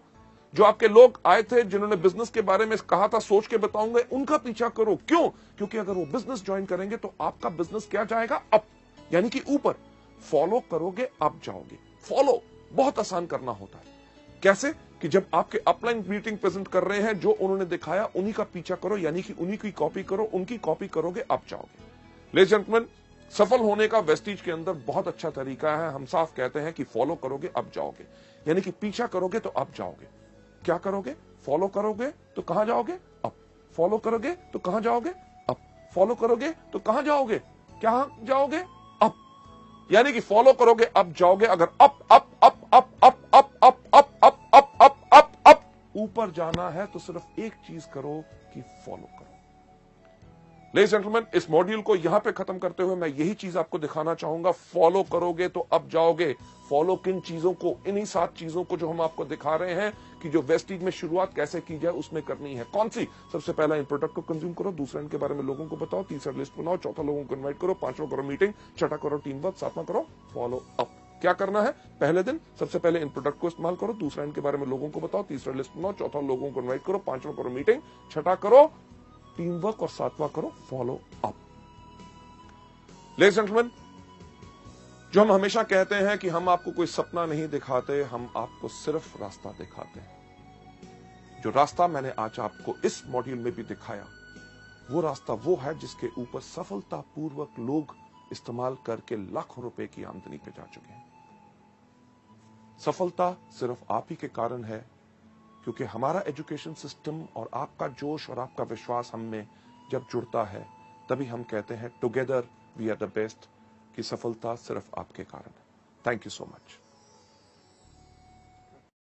जो आपके लोग आए थे जिन्होंने बिजनेस के बारे में कहा था सोच के बताऊंगा, उनका पीछा करो। क्यों? क्योंकि अगर वो बिजनेस ज्वाइन करेंगे तो आपका बिजनेस क्या जाएगा? अप, यानी कि ऊपर। फॉलो करोगे अप जाओगे। फॉलो बहुत आसान करना होता है। कैसे? कि जब आपके अपलाइन मीटिंग प्रेजेंट कर रहे हैं, जो उन्होंने दिखाया उन्हीं का पीछा करो, यानी कि उन्हीं की कॉपी करो, उनकी कॉपी करोगे अप जाओगे। लेडीज एंड जेंटलमैन, सफल होने का वेस्टीज के अंदर बहुत अच्छा तरीका है। हम साफ कहते हैं कि फॉलो करोगे अप जाओगे, यानी कि पीछा करोगे तो अप जाओगे। क्या करोगे? फॉलो करोगे तो कहां जाओगे? अप। फॉलो करोगे तो कहां जाओगे? अप। फॉलो करोगे तो कहां जाओगे? क्या जाओगे? अप। यानी कि फॉलो करोगे अप जाओगे। अगर up up up up up up up up up up up up up ऊपर जाना है तो सिर्फ एक चीज करो कि फॉलो करो। लेडीज एंड जेंटलमैन, इस मॉड्यूल को यहां पे खत्म करते हुए मैं यही चीज आपको दिखाना चाहूंगा। फॉलो करोगे तो अप जाओगे। फॉलो किन चीजों को? इन्हीं 7 चीजों को जो हम आपको दिखा रहे हैं कि जो वेस्टीज में शुरुआत कैसे की जाए उसमें करनी है। कौन सी? सबसे पहला इन प्रोडक्ट को कंज्यूम करो, दूसरा इनके बारे में लोगों को बताओ, तीसरा लिस्ट बनाओ, चौथा लोगों को इन्वाइट करो, 5वां करो मीटिंग, छठा करो टीम वर्क, 7वां करो फॉलो अप। क्या करना है? पहले दिन सबसे पहले इन प्रोडक्ट को इस्तेमाल करो, दूसरा इनके बारे में लोगों को बताओ, तीसरा लिस्ट बनाओ, चौथा लोगों को इन्वाइट करो, 5वां करो मीटिंग, छठा करो टीम वर्क और 7वां करो follow up. Ladies and gentleman, जो हम हमेशा कहते हैं कि हम आपको कोई सपना नहीं दिखाते, हम आपको सिर्फ रास्ता दिखाते हैं। जो रास्ता मैंने आज आपको इस मॉड्यूल में भी दिखाया, वो रास्ता वो है जिसके ऊपर सफलतापूर्वक लोग इस्तेमाल करके लाखों रुपए की आमदनी पे जा चुके हैं। सफलता सिर्फ आप ही के कारण है, क्योंकि हमारा एजुकेशन सिस्टम और आपका जोश और आपका विश्वास हम में जब जुड़ता है, तभी हम कहते हैं together we are the best, कि सफलता सिर्फ आपके कारण है। Thank you so much.